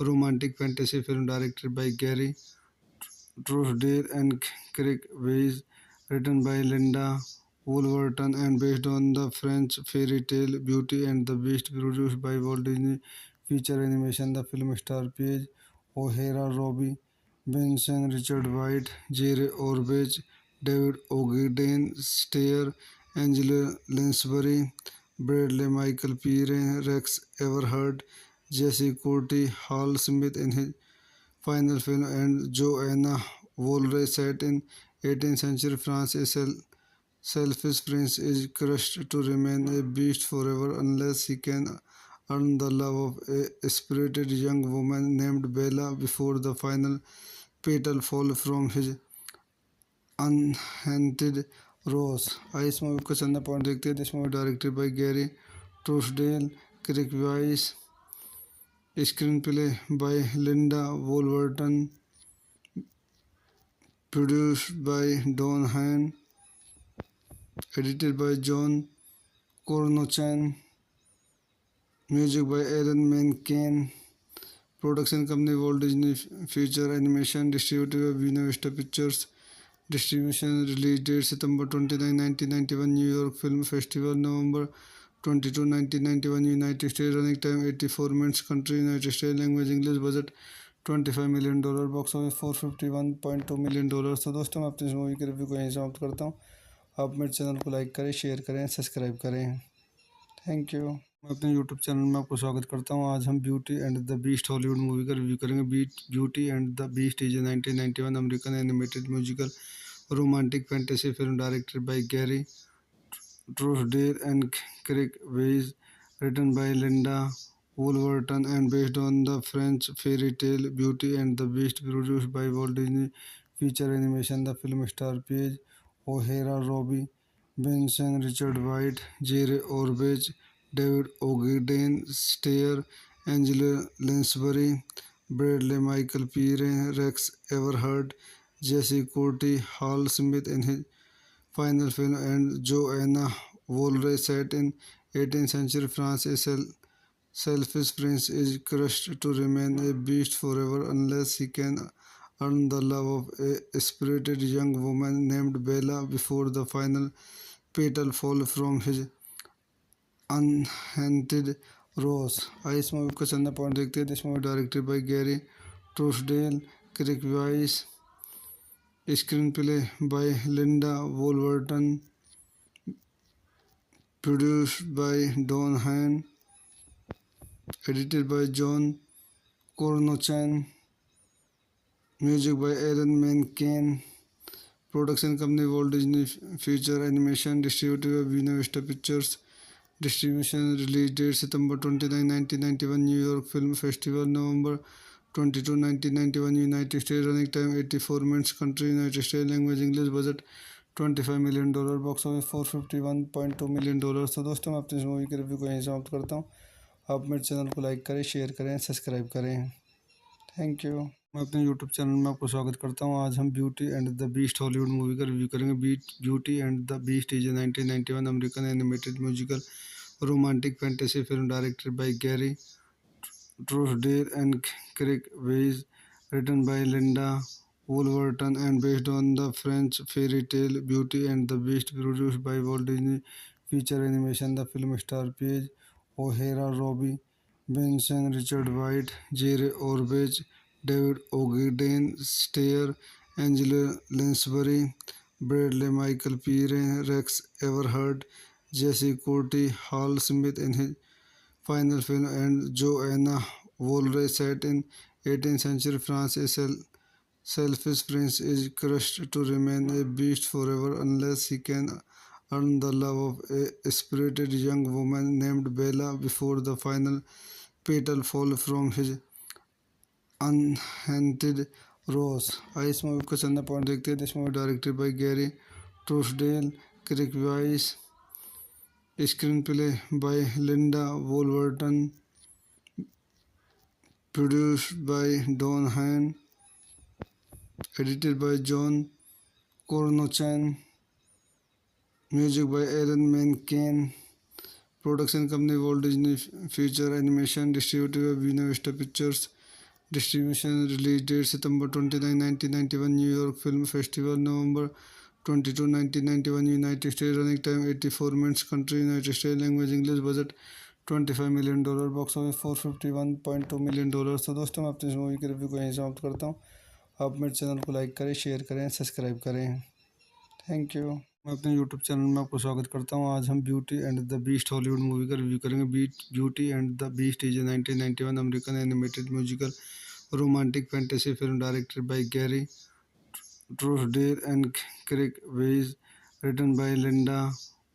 romantic fantasy film directed by Gary Truesdale and Craig Weiss, written by Linda Wolverton and based on the French fairy tale Beauty and the Beast, produced by Walt Disney Feature Animation. The film stars Paige O'Hara, Robbie Benson, Richard White, Jerry Orbach, David Ogden, Stair, Angela Lansbury, Bradley Michael Pire, Rex Everhart, Jesse Courtney, Hall Smith in his final film, and Joanna Woolray set in 18th century France. A selfish prince is crushed to remain a beast forever unless he can earn the love of a spirited young woman named Bella before the final petal fall from his unhaunted rose. आइए इस movie का चंदा point देखते हैं. This movie directed by Gary Trousdale, Kirk Wise, screenplay by Linda Wolverton, produced by Don Hahn, edited by John Cornochan, music by Aaron Menken, production company Walt Disney Feature Animation, distributed by Buena Vista Pictures, distribution release date September 29, 1991, New York Film Festival, November 22, 1991, United States, running time 84 minutes, country United States, language English, budget $25 million, box office $451.2 million. तो दोस्तों मैं अपनी इस movie के review को यहीं समाप्त करता हूँ. आप मेरे चैनल को लाइक करें, शेयर करें, सब्सक्राइब करें. Thank you. मैं अपने यूट्यूब चैनल में आपको स्वागत करता हूँ। आज हम beauty and the beast Hollywood movie का रिव्यू करेंगे। Beauty and the beast is a 1991 American animated musical romantic fantasy film directed by Gary Trousdale and Craig Weiss, written by Linda Woolverton and based on the French fairy tale Beauty and the Beast, produced by Walt Disney Feature Animation. The film stars Paige O'Hara, Robbie Benson, Richard White, Jerry Orbach, David Ogden Stair, Angela Lansbury, Bradley Michael Peary, Rex Everhart, Jesse Courtney, Hal Smith in his final film, and Joanna Woolray set in 18th century France. A selfish prince is crushed to remain a beast forever unless he can earn the love of a spirited young woman named Bella before the final petal fall from his unhaunted rose. आइए इस movie का चंदा point देखते हैं। This movie directed by Gary Trousdale, Kirk Wise, screenplay by Linda Woolverton, produced by Don Hahn, edited by John Cornochan, music by Aaron Menken, production company Walt Disney Feature Animation, distributed by Buena Vista Pictures, distribution release date September 29, 1991, New York Film Festival, November 22, 1991, United States, running time 84 minutes, country United States, language English, budget $25 million, box office $451.2 million। तो दोस्तों मैं अपनी इस movie के review को यहीं समाप्त करता हूँ। आप मेरे चैनल को लाइक करें, शेयर करें, सब्सक्राइब करें। Thank you. मैं अपने यूट्यूब चैनल में आपको स्वागत करता हूँ। आज हम beauty and the beast Hollywood movie का रिव्यू करेंगे। Beauty and the beast is a 1991 American animated musical romantic fantasy film directed by Gary Trousdale and Craig Weiss, written by Linda Woolverton and based on the French fairy tale Beauty and the Beast, produced by Walt Disney Feature Animation. The film stars Paige O'Hara, Robbie Benson, Richard White, Jerry Orbach, David Ogden Stair, Angela Lansbury, Bradley Michael Peary, Rex Everhart, Jesse Courtney, Hal Smith in his final film, and Joanna Woolray set in 18th century France. A selfish prince is crushed to remain a beast forever unless he can earn the love of a spirited young woman named Bella before the final petal fall from his unhaunted rose. आइए इस movie का चंदा point देखते हैं। This movie directed by Gary Trousdale, Kirk Wise, screenplay by Linda Woolverton, produced by Don Hahn, edited by John Cornochan, music by Aaron Menken, production company Walt Disney Feature Animation, distributed by Buena Vista Pictures, distribution release date September 29, 1991, New York Film Festival, November 22, 1991, United States, running time 84 minutes, country United States, language English, budget $25 million, box office $451.2 million। तो दोस्तों मैं अपनी इस movie के review को यहीं समाप्त करता हूँ। आप मेरे चैनल को लाइक करें, शेयर करें, सब्सक्राइब करें। Thank you. मैं अपने यूट्यूब चैनल में आपको स्वागत करता हूँ। आज हम beauty and the beast Hollywood movie का रिव्यू करेंगे। Beauty and the beast is a 1991 American animated musical romantic fantasy film directed by Gary Trousdale and Craig Weiss, written by Linda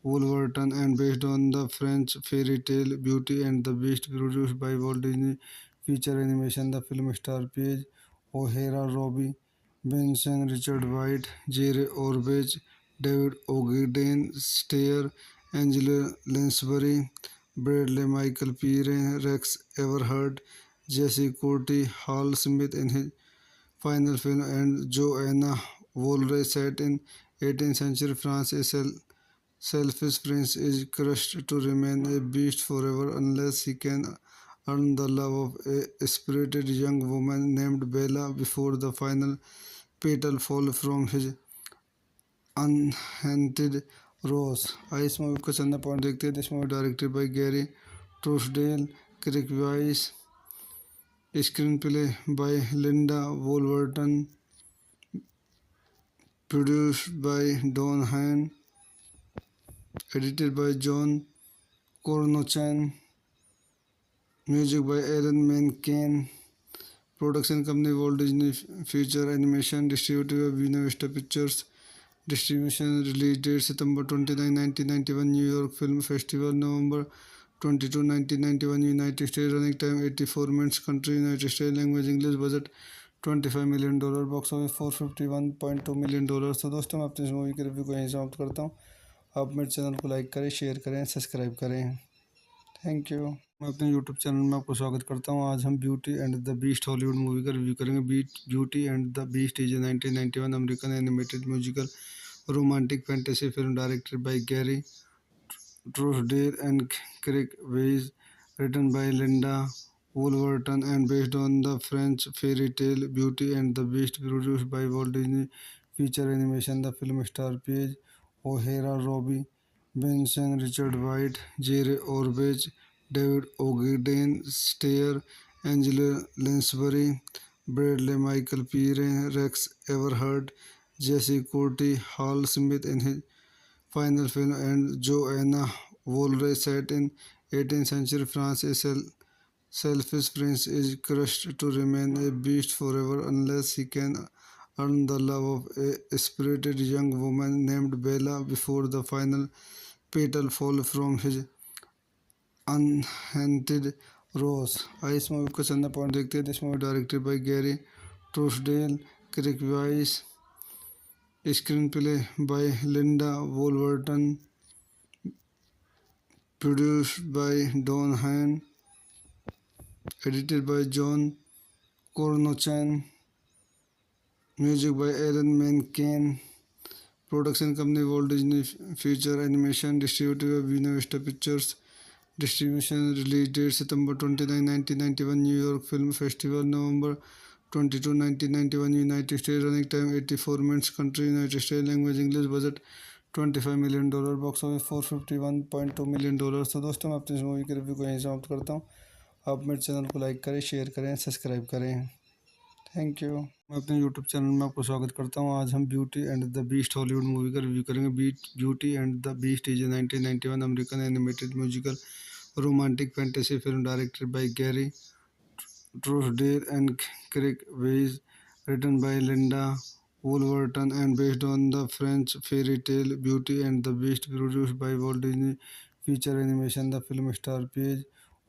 Woolverton and based on the French fairy tale Beauty and the Beast, produced by Walt Disney Feature Animation. The film stars Paige O'Hara, Robbie Benson, Richard White, Jerry Orbach, David Ogden Stair, Angela Lansbury, Bradley Michael Peary, Rex Everhart, Jesse Courtney, Hal Smith in his final film, and Joanna Woolray set in 18th century France. A selfish prince is crushed to remain a beast forever unless he can earn the love of a spirited young woman named Bella before the final petal fall from his unhaunted rose. आइए इस movie का चंदा point देखते हैं। This movie directed by Gary Trousdale, Kirk Wise, screenplay by Linda Woolverton, produced by Don Hahn, edited by John Cornochan. Music by Aaron Menken. Production company Walt Disney Feature Animation. Distributed by Buena Vista Pictures. Distribution release date September 29, 1991 New York Film Festival, November 22, 1991 United States. Running time 84 minutes. Country United States. Language English. Budget $25 million. Box office $451.2 million। तो दोस्तों मैं अपनी इस movie के review को यहीं समाप्त करता हूँ। आप मेरे चैनल को लाइक करें, शेयर करें, सब्सक्राइब करें। Thank you. मैं अपने यूट्यूब चैनल में आपको स्वागत करता हूँ। आज हम beauty and the beast Hollywood movie का रिव्यू करेंगे। Beauty and the beast is a 1991 American animated musical romantic fantasy film directed by Gary Trousdale and Craig Weiss, written by Linda Woolverton and based on the French fairy tale Beauty and the Beast, produced by Walt Disney Feature Animation. The film stars Paige O'Hara, Robbie Benson, Richard White, Jerry Orbach, David Ogden Stair, Angela Lansbury, Bradley Michael Peary, Rex Everhart, Jesse Courtney, Hal Smith in his final film, and Joanna Woolray set in 18th century France. A selfish prince is crushed to remain a beast forever unless he can earn the love of a spirited young woman named Bella before the final petal fall from his unhaunted rose. इस movie को चंदा point देखते हैं। This movie directed by Gary Trousdale, Kirk Wise, screenplay by Linda Woolverton, produced by Don Hahn, edited by John Cornochan, music by Aaron Menken, production company Walt Disney Feature Animation, distributed by Buena Vista Pictures, distribution release date September 29, 1991 New York Film Festival, November 22, 1991 United States. Running time 84 minutes. Country United States. Language English. Budget $25 million। Box office $451.2 million। तो दोस्तों मैं अपनी इस movie के review को यहीं समाप्त करता हूँ। आप मेरे चैनल को लाइक करें, शेयर करें, सब्सक्राइब करें। Thank you. मैं अपने यूट्यूब चैनल में आपको स्वागत करता हूँ। आज हम beauty and the beast Hollywood movie का रिव्यू करेंगे। Beauty and the beast is a 1991 American animated musical romantic fantasy film directed by Gary Trousdale and Craig Weiss, written by Linda Woolverton and based on the French fairy tale Beauty and the Beast, produced by Walt Disney Feature Animation. The film stars Paige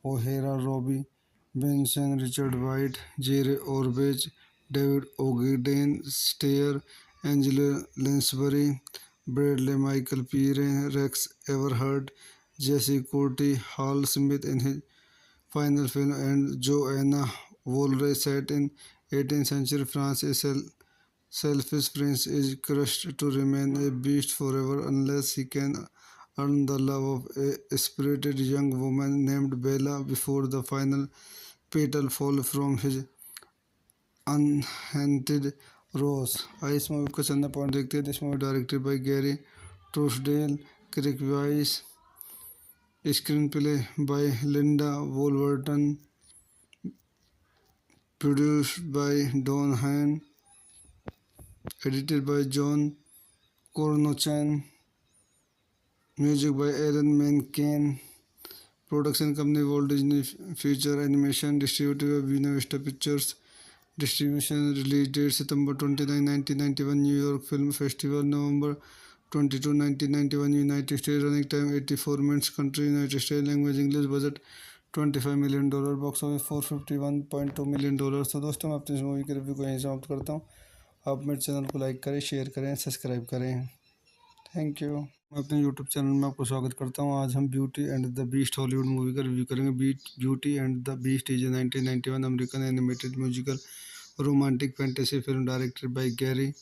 O'Hara, Robbie Benson, Richard White, Jerry Orbach, David Ogden Stair, Angela Lansbury, Bradley Michael Peary, Rex Everhart, Jesse Courtney, Hal Smith in his final film, and Joanna Woolray set in 18th century France. A selfish prince is crushed to remain a beast forever unless he can earn the love of a spirited young woman named Bella before the final petal fall from his unhaunted rose। इस movie को चंदा point देखते हैं। This movie directed by Gary Trousdale, Kirk Wise, screenplay by Linda Woolverton, produced by Don Hahn, edited by John Cornochan, music by Aaron Menken, production company Walt Disney Feature Animation, distributed by Buena Vista Pictures, distribution release date September 29, 1991 New York Film Festival, November 22, 1991 United States. Running time 84 minutes. Country United States. Language English. Budget $25 million। Box office $451.2 million। तो दोस्तों मैं अपनी इस movie के review को यहीं समाप्त करता हूँ। आप मेरे चैनल को लाइक करें, शेयर करें, सब्सक्राइब करें। Thank you. मैं अपने यूट्यूब चैनल में आपको स्वागत करता हूँ। आज हम beauty and the beast Hollywood movie का रिव्यू करेंगे। Beauty and the beast is a 1991 American animated musical romantic fantasy film directed by Gary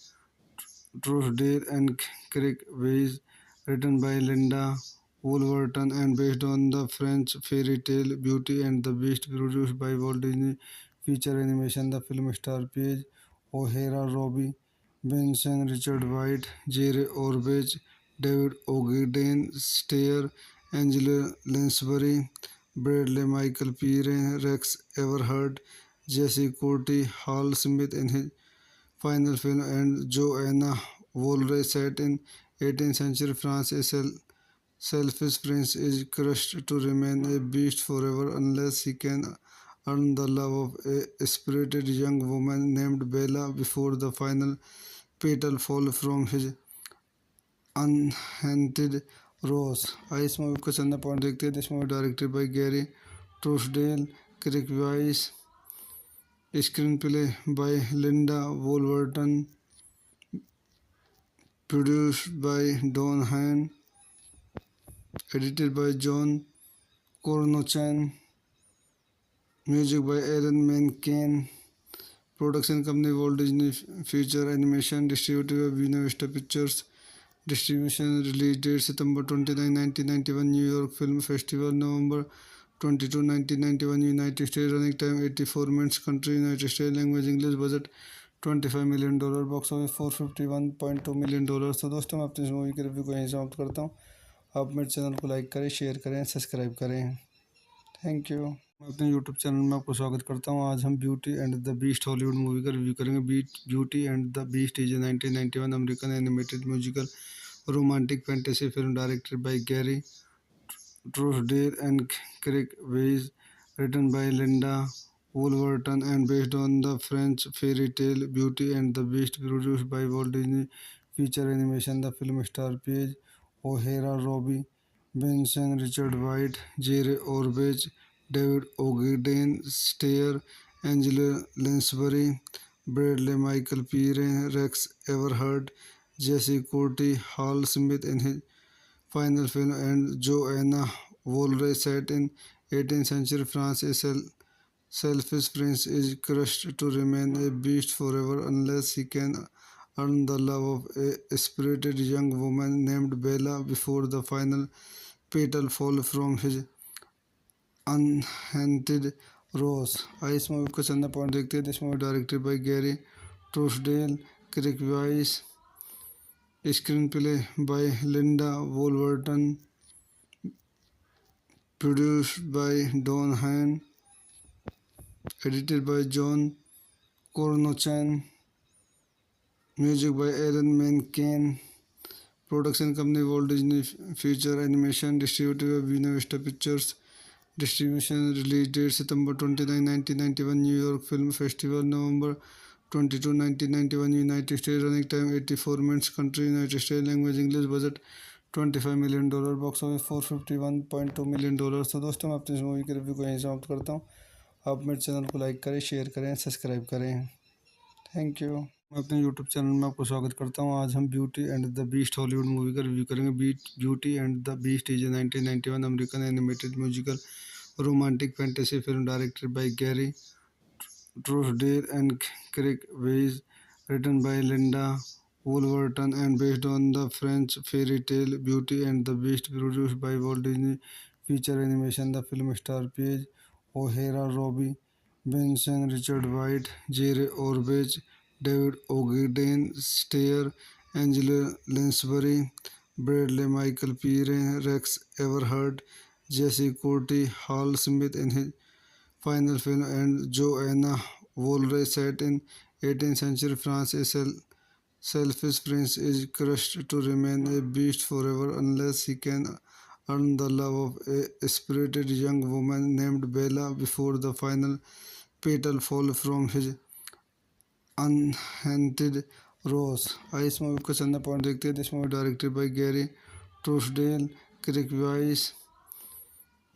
Trousdale and Craig Weiss, written by Linda Woolverton and based on the French fairy tale Beauty and the Beast, produced by Walt Disney Feature Animation. The film stars Paige O'Hara, Robbie Benson, Richard White, Jerry Orbach, David Ogden Stair, Angela Lansbury, Bradley Michael Peary, Rex Everhart, Jesse Courtney, Hal Smith in his final film, and Joanna Woolray set in 18th century France. A selfish prince is crushed to remain a beast forever unless he can earn the love of a spirited young woman named Bella before the final petal fall from his unhaunted rose. आइए इस movie को चंदा point देखते हैं. This movie directed by Gary Trousdale, Kirk Wise, screenplay by Linda Woolverton, produced by Don Hahn, edited by John Cornochan, music by Aaron Menken, production company Walt Disney Feature Animation, distributed by Buena Vista Pictures, distribution release date September 29, 1991, New York Film Festival, November 22, 1991, United States, running time 84 minutes, country United States, language English, budget $25 million, box office $451.2 million. तो दोस्तों मैं अपनी इस movie के review को यहीं समाप्त करता हूँ. आप मेरे चैनल को लाइक करें, शेयर करें, सब्सक्राइब करें. Thank you. मैं अपने यूट्यूब चैनल में आपको स्वागत करता हूँ. आज हम beauty and the beast Hollywood movie का रिव्यू करेंगे. Beauty and the beast is a 1991 American animated musical romantic fantasy film directed by Gary Trousdale and Kirk Wise, written by Linda Woolverton and based on the French fairy tale Beauty and the Beast, produced by Walt Disney Feature Animation. The film stars Paige O'Hara, Robbie Benson, Richard White, Jerry Orbach, David Ogden Stair, Angela Lansbury, Bradley Michael Peary, Rex Everhart, Jesse Courtney, Hal Smith in his final film, and Joanna Woolray set in 18th century France. A selfish prince is crushed to remain a beast forever unless he can earn the love of a spirited young woman named Bella before the final petal fall from his unhaunted rose. आइए इस movie को चंदा point देखते हैं. This movie directed by Gary Trousdale, Kirk Wise, screenplay by Linda Woolverton, produced by Don Hahn, edited by John Cornochan, music by Aaron Menken, production company Walt Disney Feature Animation, distributed by Buena Vista Pictures, distribution release date September 29, 1991, New York Film Festival, November 22, 1991, United States, running time 84 minutes, country United States, language English, budget $25 million, box office $451.2 million. तो दोस्तों मैं अपनी इस movie के review को यहीं समाप्त करता हूँ. आप मेरे चैनल को लाइक करें, शेयर करें, सब्सक्राइब करें. Thank you. मैं अपने यूट्यूब चैनल में आपको स्वागत करता हूँ. आज हम beauty and the beast Hollywood movie का रिव्यू करेंगे. Beauty and the beast is a 1991 American animated musical romantic fantasy film directed by Gary Trousdale and Kirk Wise, written by Linda Woolverton and based on the French fairy tale Beauty and the Beast, produced by Walt Disney Feature Animation. The film stars Paige O'Hara, Robbie Benson, Richard White, Jerry Orbach, David Ogden Stair, Angela Lansbury, Bradley Michael Peary, Rex Everhart, Jesse Courtney, Hal Smith in his final film, and Joanna Woolray set in 18th century France. A selfish prince is crushed to remain a beast forever unless he can earn the love of a spirited young woman named Bella before the final petal fall from his unhaunted rose. आइए इस movie को चंदा point देखते हैं. This movie directed by Gary Trousdale, Kirk Wise,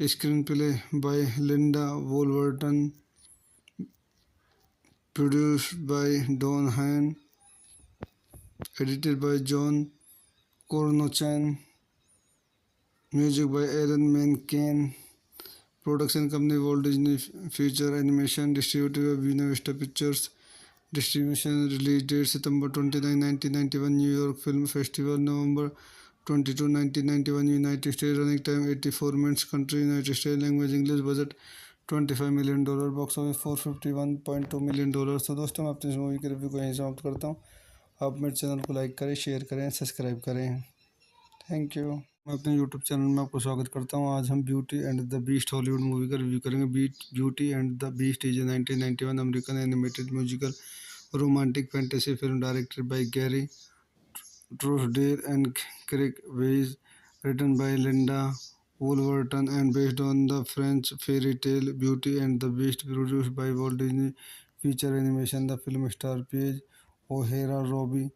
screenplay by Linda Woolverton, produced by Don Hahn, edited by John Cornochan, music by Aaron Menken, production company Walt Disney Feature Animation, distributed by Buena Vista Pictures, distribution release date September 29, 1991, New York Film Festival, November 22, 1991, United States, running time 84 minutes, country United States, language English, budget $25 million, box office $451.2 million. तो दोस्तों मैं अपनी इस movie के review को यहीं समाप्त करता हूँ. आप मेरे चैनल को लाइक करें, शेयर करें, सब्सक्राइब करें. Thank you. मैं अपने यूट्यूब चैनल में आपको स्वागत करता हूँ. आज हम beauty and the beast Hollywood movie का रिव्यू करेंगे. Beauty and the beast is a 1991 American animated musical romantic fantasy film directed by Gary Trousdale and Kirk Wise, written by Linda Woolverton and based on the French fairy tale Beauty and the Beast, produced by Walt Disney Feature Animation. The film stars Paige O'Hara, Robbie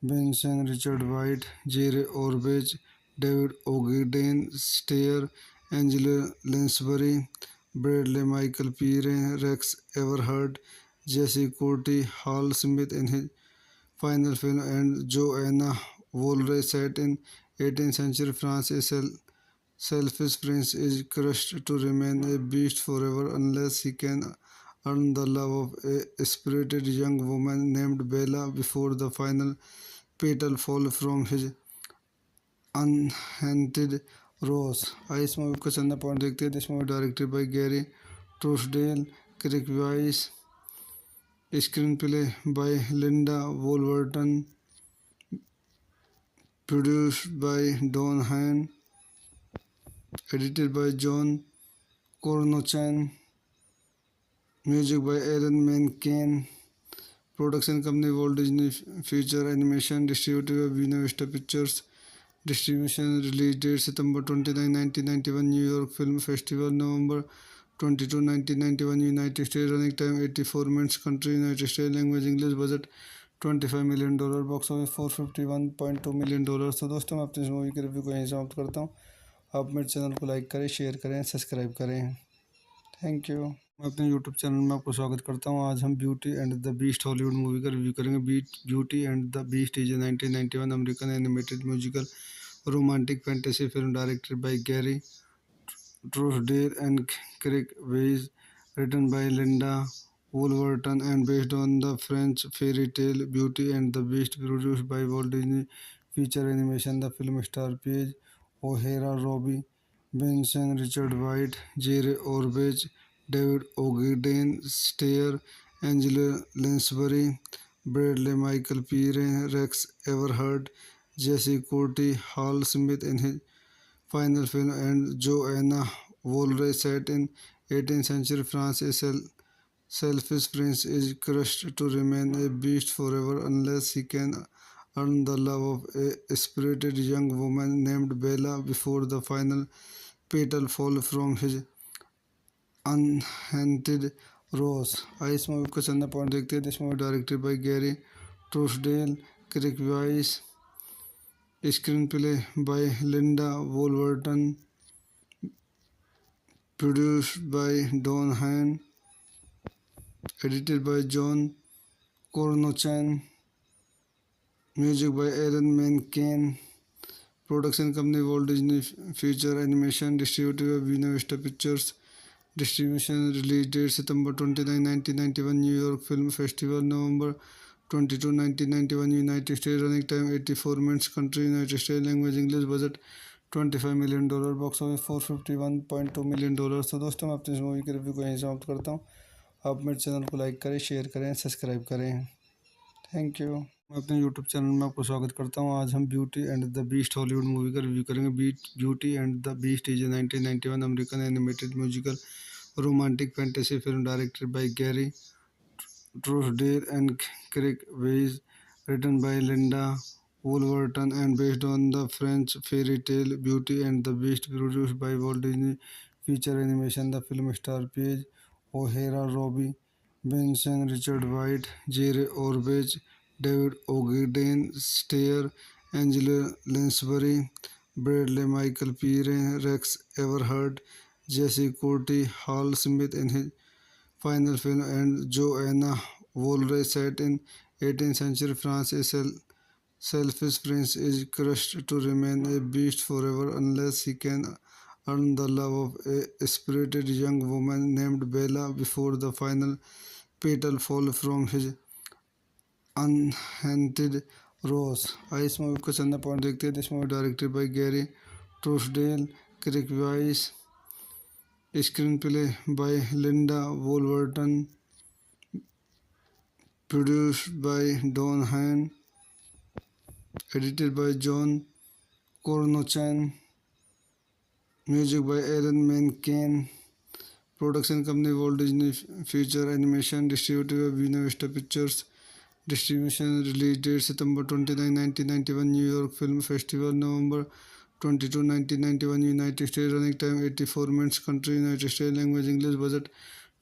Benson, Richard White, Jerry Orbach, David Ogden Stair, Angela Lansbury, Bradley Michael Peary, Rex Everhart, Jesse Courtney, Hal Smith in his final film, and Joanna Woolray set in 18th century France. A selfish prince is crushed to remain a beast forever unless he can earn the love of a spirited young woman named Bella before the final petal fall from his unhaunted rose. आइए इस movie का चंदा point देखते हैं. This movie directed by Gary Trousdale, Kirk Wise, screenplay by Linda Woolverton, produced by Don Hine, edited by John Cornochan, music by Aaron Menken, production company Walt Disney Feature Animation, distributed by Buena Vista Pictures, distribution release date September 29, 1991, New York Film Festival, November 22, 1991, United States, running time 84 minutes, country United States, language English, budget $25 million, box office $451.2 million. तो दोस्तों मैं अपनी इस movie के review को यहीं समाप्त करता हूँ. आप मेरे चैनल को लाइक करें, शेयर करें, सब्सक्राइब करें. Thank you. मैं अपने यूट्यूब चैनल में आपको स्वागत करता हूँ. आज हम beauty and the beast Hollywood movie का रिव्यू करेंगे. Beauty and the beast is a 1991 American animated musical romantic fantasy film directed by Gary Truesdale and Craig Weiss, written by Linda Woolverton and based on the French fairy tale Beauty and the Beast, produced by Walt Disney Feature Animation. The film stars Paige O'Hara, Robbie Benson, Richard White, Jerry Orbach, David Ogden Stair, Angela Lansbury, Bradley Michael Peary, Rex Everhart, Jesse Courtney, Hal Smith in his final film, and Joanna Woolray set in 18th century France. A selfish prince is crushed to remain a beast forever unless he can earn the love of a spirited young woman named Bella before the final petal fall from his unhaunted rose. आइए इस movie का चंदा point देखते हैं. This movie directed by Gary Trousdale, Kirk Wise, screenplay by Linda Woolverton, produced by Don Hine, edited by John Cornochan, music by Aaron Menken, production company Walt Disney Feature Animation, distributed by Buena Vista Pictures, distribution release date September 29, 1991, New York Film Festival, November 22, 1991, United States, running time 84 minutes, country United States, language English, budget $25 million, box office $451.2 million. तो दोस्तों मैं अपनी इस movie के review को यहीं समाप्त करता हूँ. आप मेरे चैनल को लाइक करें, शेयर करें, सब्सक्राइब करें. Thank you. मैं अपने यूट्यूब चैनल में आपको स्वागत करता हूँ. आज हम beauty and the beast Hollywood movie का रिव्यू करेंगे. Beauty and the beast is a 1991 American animated musical romantic fantasy film directed by Gary Truesdale and Craig Weiss, written by Linda Woolverton and based on the French fairy tale Beauty and the Beast, produced by Walt Disney Feature Animation. The film stars Paige O'Hara, Robbie Benson, Richard White, Jerry Orbach, David Ogden Stair, Angela Lansbury, Bradley Michael Peary, Rex Everhart, Jesse Courtney, Hal Smith in his final film, and Joanna Woolray set in 18th century France. A selfish prince is crushed to remain a beast forever unless he can earn the love of a spirited young woman named Bella before the final petal fall from his unhaunted rose. आइए इस movie का चंदा point देखते हैं. This movie directed by Gary Trousdale, Kirk Wise, screenplay by Linda Woolverton, produced by Don Hine, edited by John Cornochan, music by Aaron Menken, production company Walt Disney Feature Animation, distributed by Buena Vista Pictures, distribution release date September 29, 1991, New York Film Festival, November 22 1991 United States. Running time 84 minutes. Country United States. Language English. Budget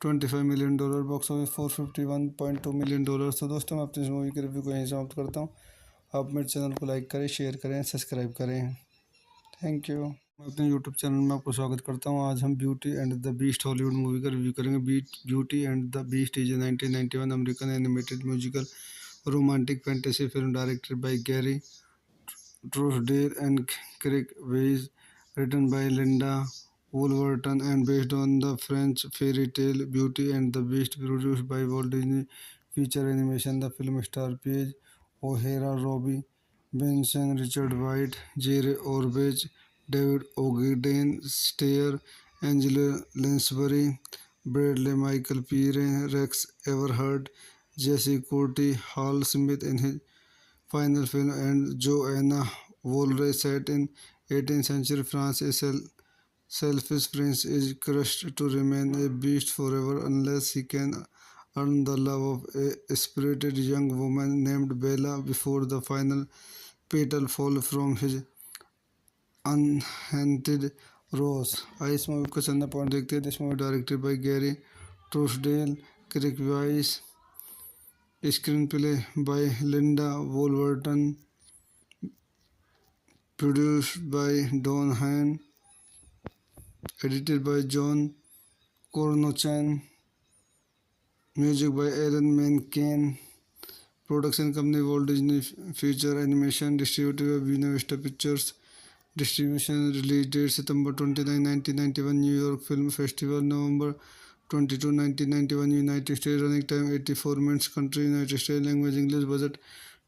$25 million. Box office $451.2 million। तो दोस्तों मैं अपनी इस movie के review को यहीं समाप्त करता हूँ। आप मेरे चैनल को लाइक करें, शेयर करें, सब्सक्राइब करें। Thank you. मैं अपने यूट्यूब चैनल में आपको स्वागत करता हूँ। आज हम beauty and the beast Hollywood movie का रिव्यू करेंगे। Beauty and the beast is a 1991 American animated musical romantic fantasy film directed by Gary Trousdale and Craig Weiss, written by Linda Woolverton and based on the French fairy tale Beauty and the Beast, produced by Walt Disney Feature Animation. The film stars Paige O'Hara, Robbie Benson, Richard White, Jerry Orbach, David Ogden Stair, Angela Lansbury, Bradley Michael Peary, Rex Everhart, Jesse Courtney Hall Smith in his final film, and Joanna Woolray set in 18th century France. A selfish prince is crushed to remain a beast forever unless he can earn the love of a spirited young woman named Bella before the final petal fall from his unhaunted rose. आइए इस movie को चंदा point देखते हैं। This movie directed by Gary Trousdale, Kirk Wise, screenplay by Linda Woolverton, produced by Don Hahn, edited by John Cornochan, music by Aaron Menken, production company Walt Disney Feature Animation, distributed by Buena Vista Pictures, distribution release date September 29, 1991, New York Film Festival, November 22 1991 United States. Running time 84 minutes. Country United States. Language English. Budget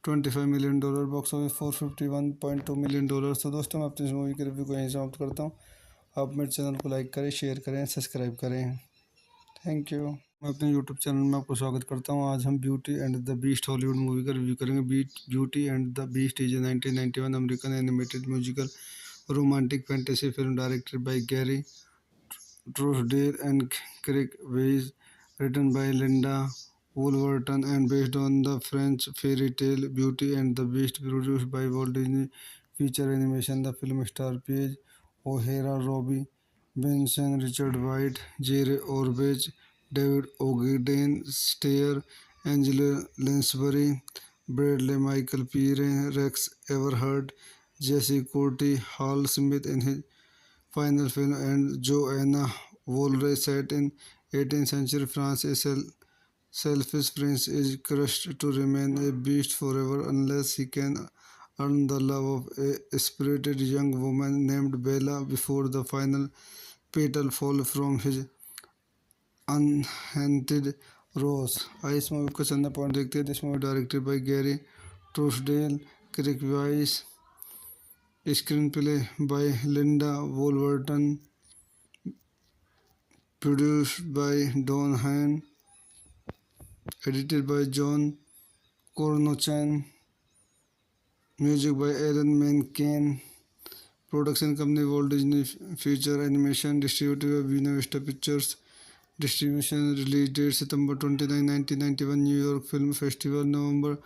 $25 million। Box office $451.2 million। तो दोस्तों मैं अपनी इस movie के review को यहीं समाप्त करता हूँ। आप मेरे चैनल को लाइक करें, शेयर करें, सब्सक्राइब करें। Thank you. मैं अपने यूट्यूब चैनल में आपको स्वागत करता हूँ। आज हम beauty and the beast Hollywood movie का रिव्यू करेंगे। Beauty and the beast is a 1991 American animated musical romantic fantasy film directed by Gary Trousdale and Craig Weiss, written by Linda Woolverton and based on the French fairy tale Beauty and the Beast, produced by Walt Disney Feature Animation. The film stars Paige O'Hara, Robbie Benson, Richard White, Jerry Orbach, David Ogden Stair, Angela Lansbury, Bradley Michael Peary, Rex Everhart, Jesse Courtney Hall Smith in his final film, and Joanna Woolray set in 18th century France. A selfish prince is crushed to remain a beast forever unless he can earn the love of a spirited young woman named Bella before the final petal fall from his unhaunted rose। आइए इस movie को चंदा point देखते हैं। This movie directed by Gary Trousdale, Kirk Wise, screenplay by Linda Woolverton, produced by Don Hahn, edited by John Cornochan, music by Aaron Menken, production company Walt Disney Feature Animation, distributed by Buena Vista Pictures, distribution release date September 29, 1991, New York Film Festival, November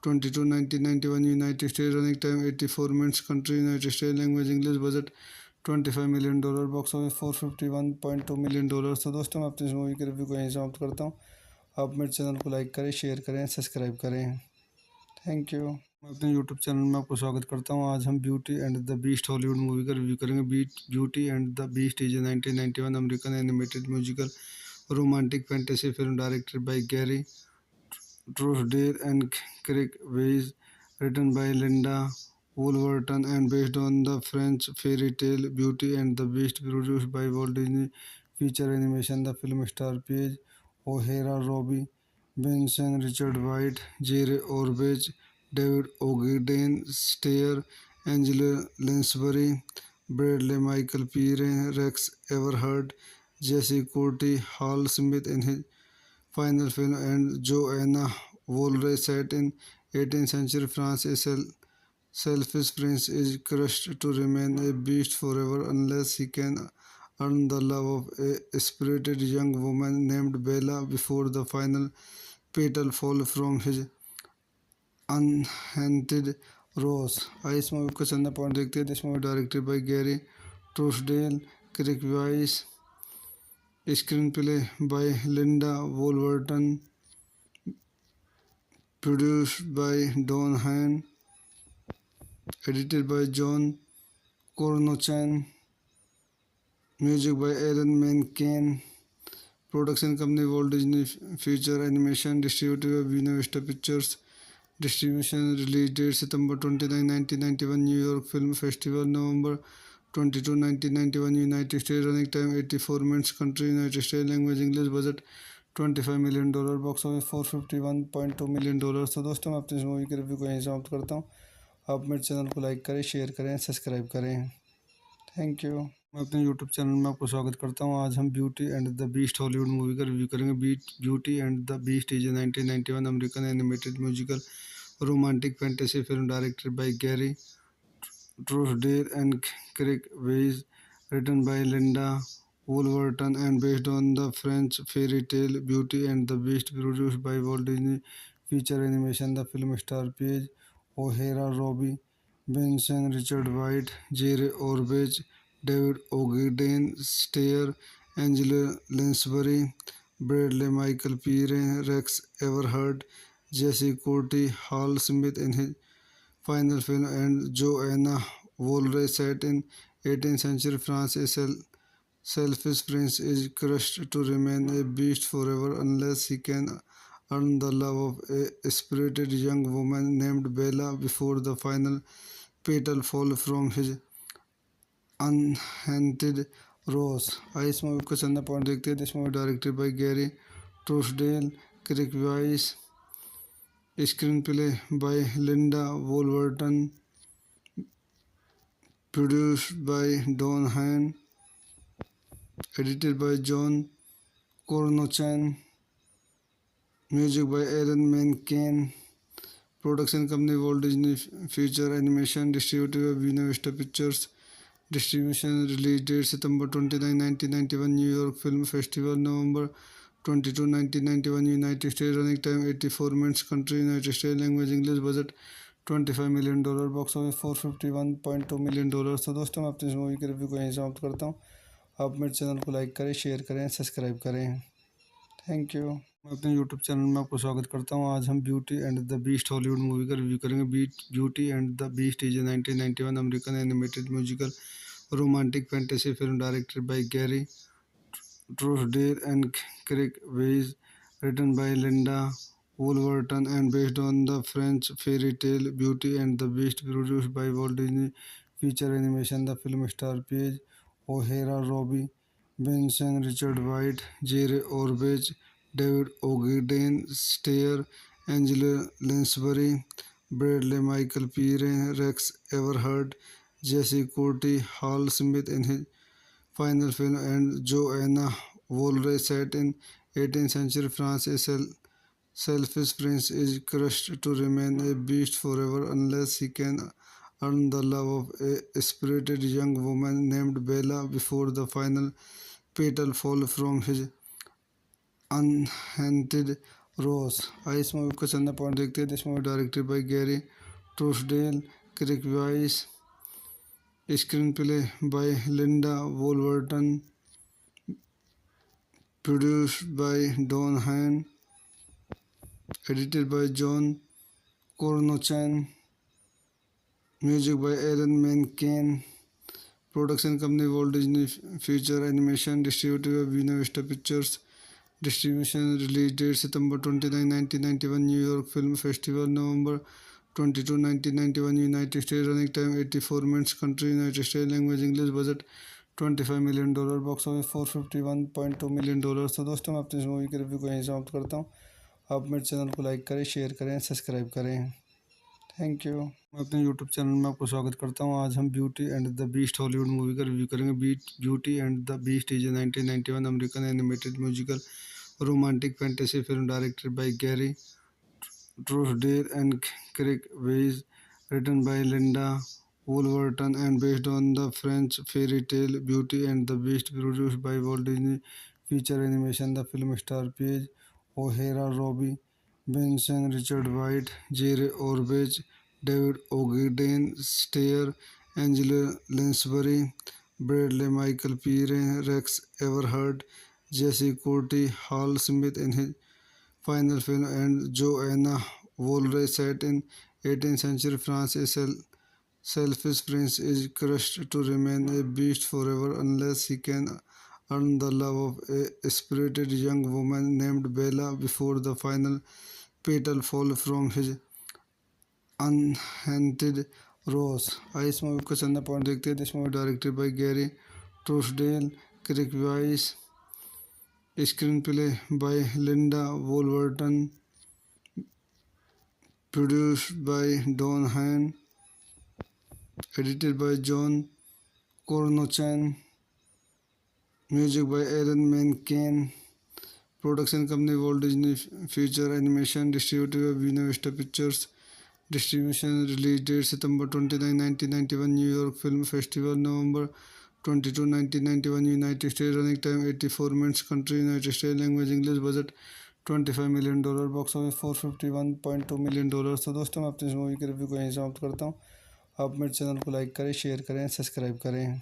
22 1991 United States. Running time 84 minutes. Country United States. Language English. Budget $25 million। Box office $451.2 million। तो दोस्तों मैं अपनी इस movie के review को यहीं समाप्त करता हूँ। आप मेरे चैनल को लाइक करें, शेयर करें, सब्सक्राइब करें। Thank you. मैं अपने यूट्यूब चैनल में आपको स्वागत करता हूँ। आज हम beauty and the beast Hollywood movie का रिव्यू करेंगे। Beauty and the beast is a 1991 American animated musical romantic fantasy film directed by Gary Trousdale and Craig Weiss, written by Linda Woolverton and based on the French fairy tale Beauty and the Beast, produced by Walt Disney Feature Animation. The film stars Paige O'Hara, Robbie Benson, Richard White, Jerry Orbach, David Ogden Stair, Angela Lansbury, Bradley Michael Peary, Rex Everhart, Jesse Courtney Hall Smith in his final film, and Joanna Woolray set in 18th century France. A selfish prince is crushed to remain a beast forever unless he can earn the love of a spirited young woman named Bella before the final petal fall from his unhaunted rose. आइए इस movie का चंदा point देखते हैं। This movie directed by Gary Trousdale, Kirk Wise, screenplay by Linda Woolverton, produced by Don Hahn, edited by John Cornochan, music by Aaron Menken, production company Walt Disney Feature Animation, distributed by Buena Vista Pictures, distribution release date September 29, 1991, New York Film Festival, November 22, 1991, United States, running time 84 minutes, country United States, language English, budget $25 million, box office $451.2 million। तो दोस्तों मैं अपनी इस movie की review को यहीं समाप्त करता हूँ। आप मेरे चैनल को लाइक करें, शेयर करें, सब्सक्राइब करें। Thank you. मैं अपने यूट्यूब चैनल में आपको स्वागत करता हूँ। आज हम beauty and the beast Hollywood movie का रिव्यू करेंगे। Beauty and the beast is a 1991 American animated musical romantic fantasy film directed by Gary Truesdale and Craig Weiss, written by Linda Woolverton and based on the French fairy tale Beauty and the Beast, produced by Walt Disney Feature Animation. The film stars Paige O'Hara, Robbie Benson, Richard White, Jerry Orbach, David Ogden Stair, Angela Lansbury, Bradley Michael Peary, Rex Everhart, Jesse Courtney, Hal Smith in his final film, and Joanna Woolray set in 18th century France. A selfish prince is crushed to remain a beast forever unless he can earn the love of a spirited young woman named Bella before the final petal fall from his unhaunted rose. आइए इस movie का चंदा point देखते हैं। This movie directed by Gary Trousdale, Kirk Wise, screenplay by Linda Woolverton, produced by Don Hahn, edited by John Cornochan, music by Aaron Menken, production company Walt Disney Feature Animation, distributed by Buena Vista Pictures, distribution release date September 29, 1991, New York Film Festival, November 22, 1991, United States, running time 84 minutes, country United States, language English, budget $25 million, box office $451.2 million। तो दोस्तों मैं अपनी इस movie की review को यहीं समाप्त करता हूँ। आप मेरे चैनल को लाइक करें, शेयर करें, सब्सक्राइब करें। Thank you. मैं अपने यूट्यूब चैनल में आपको स्वागत करता हूँ। आज हम beauty and the beast Hollywood movie का रिव्यू करेंगे। Beauty and the beast is a 1991 American animated musical romantic fantasy film directed by Gary Truesdale and Craig Weiss, written by Linda Woolverton and based on the French fairy tale Beauty and the Beast, produced by Walt Disney Feature Animation. The film stars Paige O'Hara, Robbie Benson, Richard White, Jerry Orbach, David Ogden Stair, Angela Lansbury, Bradley Michael Peary, Rex Everhart, Jesse Courtney, Hal Smith in his final film, and Joanna Woolray set in 18th century France. A selfish prince is crushed to remain a beast forever unless he can earn the love of a spirited young woman named Bella before the final petal fall from his unhaunted rose. आइए इस movie का चंदा point देखते हैं। This movie directed by Gary Trousdale, Kirk Wise, screenplay by Linda Woolverton, produced by Don Hahn, edited by John Cornochan, music by Aaron Menken, production company Walt Disney Feature Animation, distributed by Buena Vista Pictures, distribution release date September 29, 1991, New York Film Festival, November 22, 1991, United States, running time 84 minutes, country United States, language English, budget $25 million, box office $451.2 million। तो दोस्तों मैं अपनी इस movie की review को यहीं समाप्त करता हूँ। आप मेरे चैनल को लाइक करें, शेयर करें, सब्सक्राइब करें। Thank you. मैं अपने यूट्यूब चैनल में आपको स्वागत करता हूँ। आज हम beauty and the beast Hollywood movie का रिव्यू करेंगे। Beauty and the beast is a 1991 American animated musical romantic fantasy film directed by Gary Truesdale and Craig Weiss, written by Linda Woolverton and based on the French fairy tale Beauty and the Beast, produced by Walt Disney Feature Animation. The film stars Paige O'Hara, Robbie Benson, Richard White, Jerry Orbach, David Ogden, Stiers, Angela Lansbury, Bradley Michael Pierce, Rex Everhart, Jesse Corti, Hal Smith in his final film, and Joanna Woolray set in 18th century France. A selfish prince is crushed to remain a beast forever unless he can earn the love of a spirited young woman named Bella before the final petal fall from his unhaunted rose. आइए इस movie को चंदा point देखते हैं. This movie directed by Gary Trousdale, Kirk Wise, screenplay by Linda Woolverton, produced by Don Hahn, edited by John Cornochan, music by Aaron Menken, production company Walt Disney Feature Animation, distributed by Buena Vista Pictures, distribution release date September 29, 1991, New York Film Festival, November 22, 1991, United States, running time 84 minutes, country United States, language English, budget $25 million, box office $451.2 million. तो दोस्तों मैं अपनी इस movie के review को यहीं समाप्त करता हूँ. आप मेरे चैनल को लाइक करें, शेयर करें, सब्सक्राइब करें.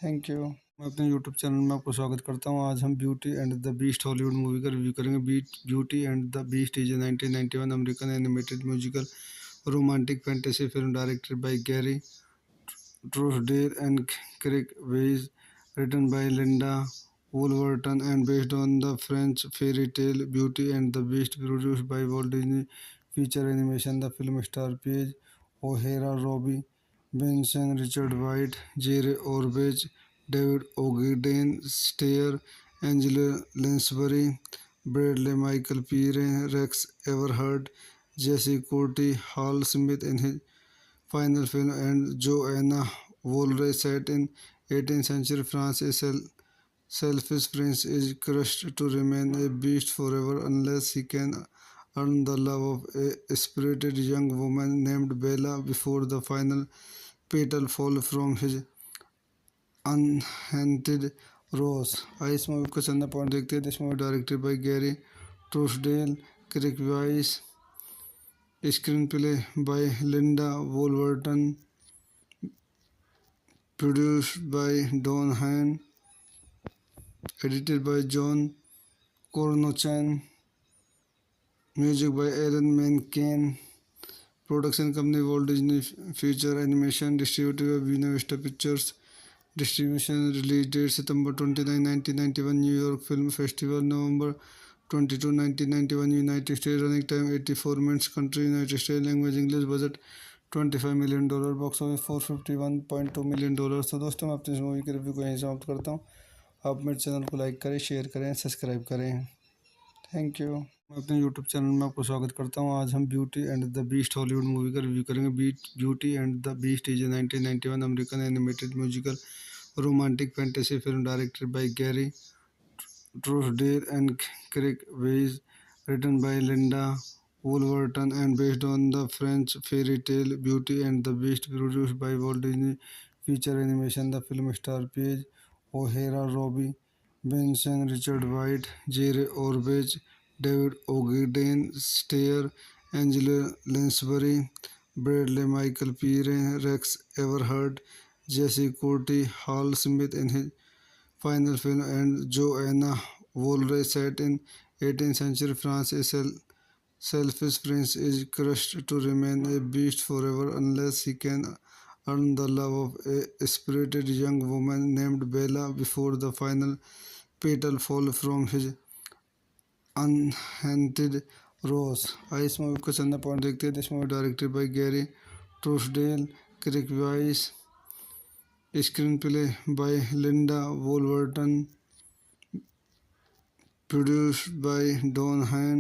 Thank you. मैं अपने यूट्यूब चैनल में आपको स्वागत करता हूँ. आज हम beauty and the beast Hollywood movie का रिव्यू करेंगे. Beauty and the beast is a 1991 American animated musical romantic fantasy film directed by Gary Trousdale and Kirk Wise, written by Linda Woolverton and based on the French fairy tale Beauty and the Beast, produced by Walt Disney Feature Animation. The film stars Paige O'Hara, Robbie Benson, Richard White, Jerry Orbach, David Ogden, Stair, Angela Lansbury, Bradley Michael Peary, Rex Everhard, Jesse Courtney, Hall Smith in his final film, and Joanna Woolray set in 18th century France. A selfish prince is crushed to remain a beast forever unless he can earn the love of a spirited young woman named Bella before the final petal fall from his unhaunted rose. आइए इस movie को चंदा point देखते हैं. This movie directed by Gary Trousdale, Kirk Wise, screenplay by Linda Woolverton, produced by Don Hahn, edited by John Cornochan, music by Aaron Menken, production company Walt Disney Feature Animation, distributed by Buena Vista Pictures, distribution release date September 29, 1991, New York Film Festival, November 22, 1991, United States, running time 84 minutes, country United States, language English, budget $25 million, box office $451.2 million. तो दोस्तों मैं अपनी इस movie के review को यहीं समाप्त करता हूँ. आप मेरे चैनल को लाइक करें, शेयर करें, सब्सक्राइब करें. Thank you. मैं अपने यूट्यूब चैनल में आपको स्वागत करता हूँ. आज हम beauty and the beast Hollywood movie का रिव्यू करेंगे. Beauty and the beast is a 1991 American animated musical romantic fantasy film directed by Gary Trousdale and Kirk Wise, written by Linda Woolverton and based on the French fairy tale Beauty and the Beast, produced by Walt Disney Feature Animation. The film stars Paige O'Hara, Robbie Benson, Richard White, Jerry Orbach, David Ogden, Stair, Angela Lansbury, Bradley Michael Peary, Rex Everhard, Jesse Courtney, Hall Smith in his final film, and Joanna Woolray set in 18th century France. A selfish prince is crushed to remain a beast forever unless he can earn the love of a spirited young woman named Bella before the final petal fall from his unhaunted rose. आइए इस movie को चंदा point देखते हैं. This movie directed by Gary Trousdale, Kirk Wise, screenplay by Linda Woolverton, produced by Don Hahn,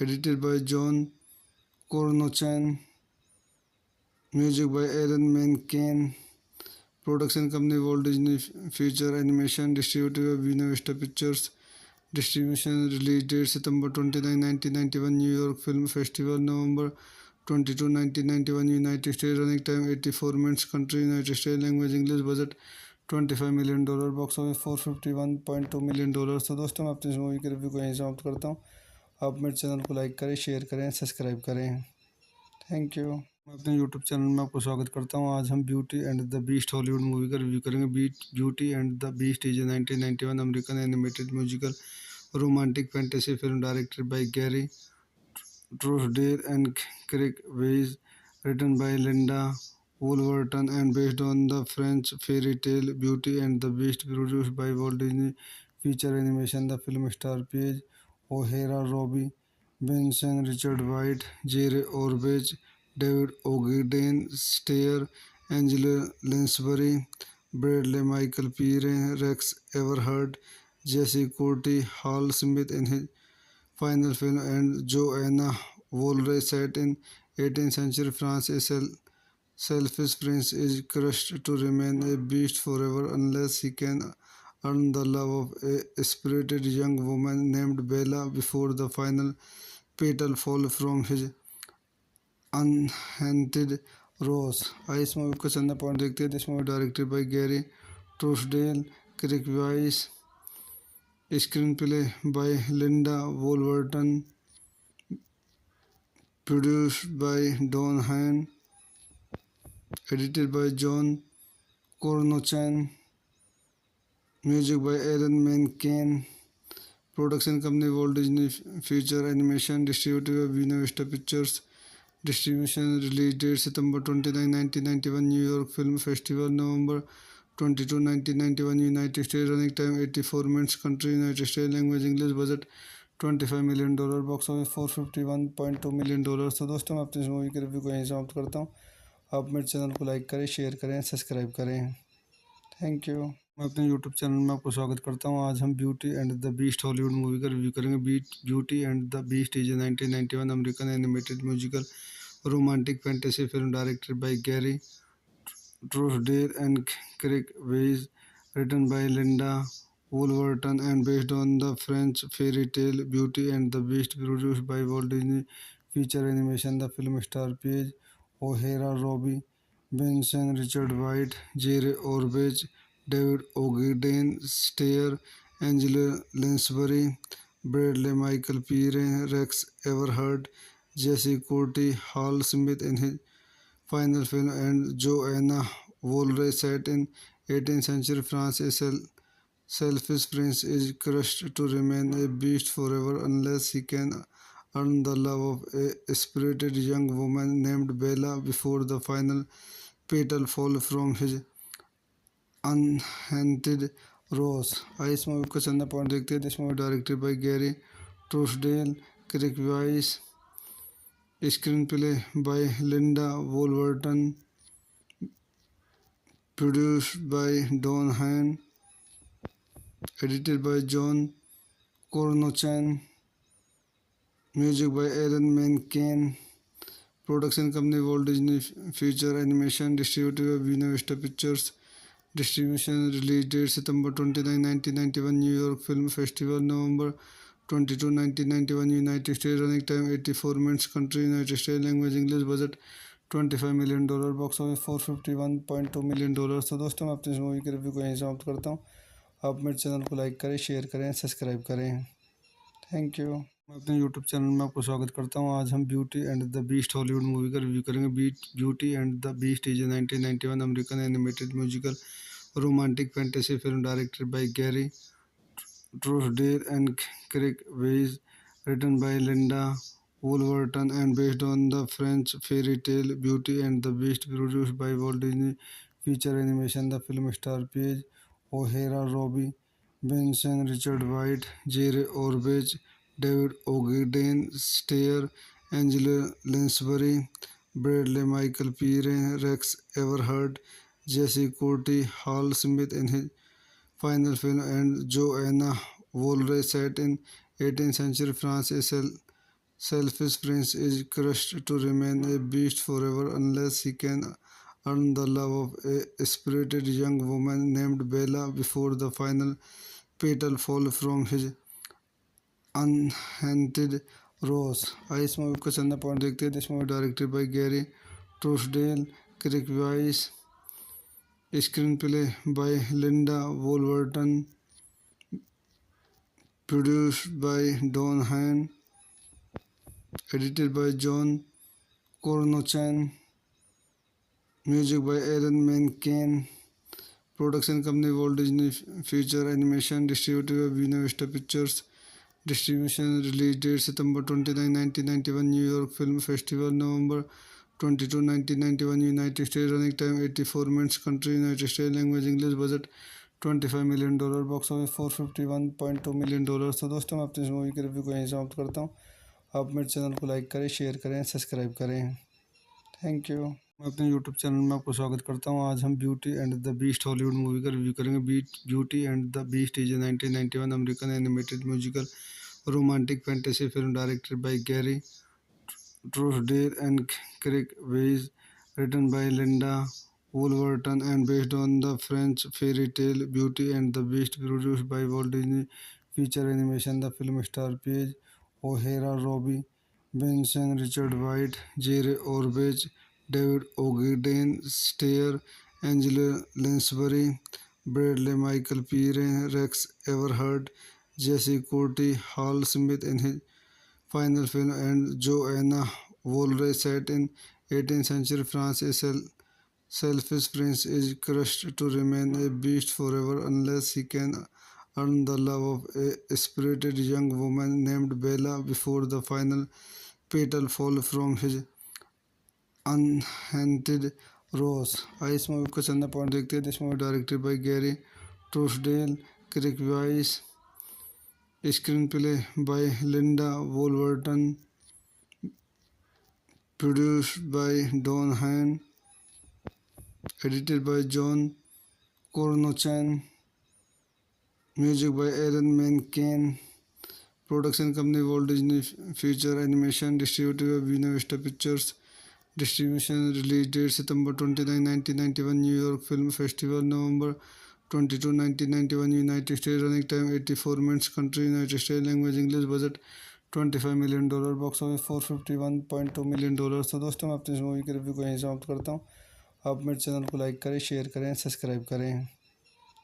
edited by John Cornochan, music by Aaron Menken, production company Walt Disney Feature Animation, distributed by Buena Vista Pictures, distribution release date September 29, 1991, New York Film Festival, November 22, 1991, United States, running time 84 minutes, country United States, language English, budget $25 million, box office $451.2 million. तो दोस्तों मैं अपनी इस movie के review को यहीं समाप्त करता हूँ. आप मेरे चैनल को लाइक करें, शेयर करें, सब्सक्राइब करें. Thank you. मैं अपने यूट्यूब चैनल में आपको स्वागत करता हूँ। आज हम beauty and the beast Hollywood movie का रिव्यू करेंगे। Beauty and the beast is a 1991 American animated musical romantic fantasy film directed by Gary Trousdale and Craig Weiss, written by Linda Woolverton and based on the French fairy tale Beauty and the Beast, produced by Walt Disney Feature Animation. The film stars Paige O'Hara, Robbie Benson, Richard White, Jerry Orbach, David Ogden Stair, Angela Lansbury, Bradley Michael Peary, Rex Everhart, Jesse Courtney, Hal Smith in his final film, and Joanna Volray set in 18th century France. A selfish prince is crushed to remain a beast forever unless he can earn the love of a spirited young woman named Bella before the final petal fall from his unhaunted rose. आइए इस movie को चंदा point देखते हैं। This movie directed by Gary Trousdale, Kirk Wise, screenplay by Linda Woolverton, produced by Don Hine, edited by John Cornochan, music by Aaron Menken, production company Walt Disney Feature Animation, distributed by Buena Vista Pictures, distribution release date September 29, 1991, New York Film Festival, November 22, 1991, United States, running time 84 minutes, country United States, language English, budget $25 million, box office $451.2 million। तो दोस्तों मैं अपनी इस movie के review को यहीं समाप्त करता हूँ। आप मेरे चैनल को लाइक करें, शेयर करें, सब्सक्राइब करें। Thank you. मैं अपने यूट्यूब चैनल में आपको स्वागत करता हूँ। आज हम beauty and the beast Hollywood movie का रिव्यू करेंगे। Beauty and the beast is a 1991 American animated musical romantic fantasy film directed by Gary Trousdale and Craig Weiss, written by Linda Woolverton and based on the French fairy tale Beauty and the Beast, produced by Walt Disney Feature Animation. The film stars Paige O'Hara, Robbie Benson, Richard White, Jerry Orbach, David Ogden Stair, Angela Lansbury, Bradley Michael Peary, Rex Everhart, Jesse Courtney, Hal Smith in his final film, and Joanna Volray set in 18th century France. A selfish prince is crushed to remain a beast forever unless he can earn the love of a spirited young woman named Bella before the final petal fall from his unhaunted rose. आइए इस movie को चंदा point देखते हैं। This movie directed by Gary Trousdale, Kirk Wise, screenplay by Linda Woolverton, produced by Don Hine, edited by John Cornochan, music by Aaron Menken, production company Walt Disney Feature Animation, distributed by Buena Vista Pictures, distribution release date September 29, 1991, New York Film Festival, November 22, 1991, United States, running time 84 minutes, country United States, language English, budget $25 million, box office $451.2 million। तो दोस्तों मैं अपनी इस movie के review को यहीं समाप्त करता हूँ। आप मेरे चैनल को लाइक करें, शेयर करें, सब्सक्राइब करें। Thank you. मैं अपने यूट्यूब चैनल में आपको स्वागत करता हूँ। आज हम beauty and the beast Hollywood movie का रिव्यू करेंगे। Beauty and the beast is a 1991 American animated musical romantic fantasy film directed by Gary Trousdale and Craig Weiss, written by Linda Woolverton and based on the French fairy tale Beauty and the Beast, produced by Walt Disney Feature Animation. The film stars Paige O'Hara, Robbie Benson, Richard White, Jerry Orbach, David Ogden Stair, Angela Lansbury, Bradley Michael Peary, Rex Everhart, Jesse Courtney, Hal Smith in his final film, and Joanna Volray set in 18th century France. A selfish prince is crushed to remain a beast forever unless he can earn the love of a spirited young woman named Bella before the final petal fall from his unhaunted rose. आइए इस movie को चंदा point देखते हैं। This movie directed by Gary Trousdale, Kirk Wise, screenplay by Linda Woolverton, produced by Don Hine, edited by John Cornochan, music by Aaron Menken, production company Walt Disney Feature Animation, distributed by Buena Vista Pictures, distribution release date September 29, 1991, New York Film Festival, November 22, 1991, United States, running time 84 minutes, country United States, language English, budget $25 million, box office $451.2 million। तो दोस्तों मैं अपनी इस movie के review को यहीं समाप्त करता हूँ। आप मेरे चैनल को लाइक करें, शेयर करें, सब्सक्राइब करें। Thank you. मैं अपने यूट्यूब चैनल में आपको स्वागत करता हूँ। आज हम beauty and the beast Hollywood movie का रिव्यू करेंगे। Beauty and the beast is a 1991 American animated musical romantic fantasy film directed by Gary Trousdale and Craig Weiss, written by Linda Woolverton and based on the French fairy tale Beauty and the Beast, produced by Walt Disney Feature Animation. The film stars Paige O'Hara, Robbie Benson, Richard White, Jerry Orbach, David Ogden Stair, Angela Lansbury, Bradley Michael Pereira, Rex Everhart, Jesse Courtney, Hal Smith in his final film, and Joanna Woolray, set in 18th century France. A selfish prince is crushed to remain a beast forever unless he can earn the love of a spirited young woman named Bella before the final petal fall from his unhaunted rose. आइए इस movie का चंदा point देखते हैं। This movie directed by Gary Trousdale, Kirk Wise, screenplay by Linda Woolverton, produced by Don Hahn, edited by John Cornochan, music by Aaron Menken, production company Walt Disney Feature Animation, distributed by Buena Vista Pictures, distribution release date September 29, 1991, New York Film Festival, November 22, 1991, United States, running time 84 minutes, country United States, language English, budget $25 million, box office $451.2 million। तो दोस्तों मैं अपनी इस movie के review को यहीं समाप्त करता हूँ। आप मेरे चैनल को लाइक करें, शेयर करें, सब्सक्राइब करें।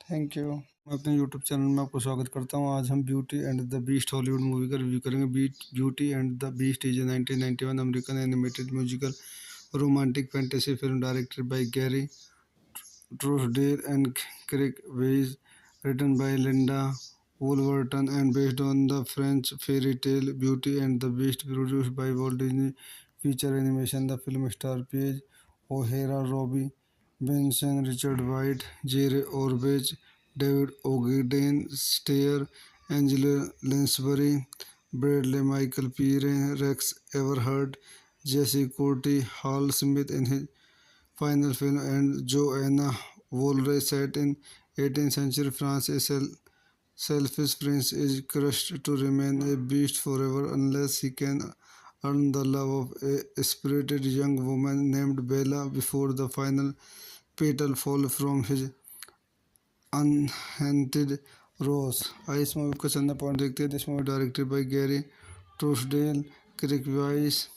Thank you. मैं अपने यूट्यूब चैनल में आपको स्वागत करता हूँ। आज हम beauty and the beast Hollywood movie का रिव्यू करेंगे। Beauty and the beast is a 1991 American animated musical romantic fantasy film directed by Gary Trousdale and Craig Weiss, written by Linda Woolverton and based on the French fairy tale Beauty and the Beast, produced by Walt Disney Feature Animation. The film stars Paige O'Hara, Robbie Benson, Richard White, Jerry Orbach, David Ogden Stair, Angela Lansbury, Bradley Michael Pereira, Rex Everhart, Jesse Courtney, Hal Smith in his final film, and Joanna Woolray, set in 18th century France. A selfish prince is crushed to remain a beast forever unless he can earn the love of a spirited young woman named Bella before the final petal fall from his unhaunted rose। आइए इस movie का चंदा point देखते हैं। This movie directed by Gary Trousdale, Kirk Wise,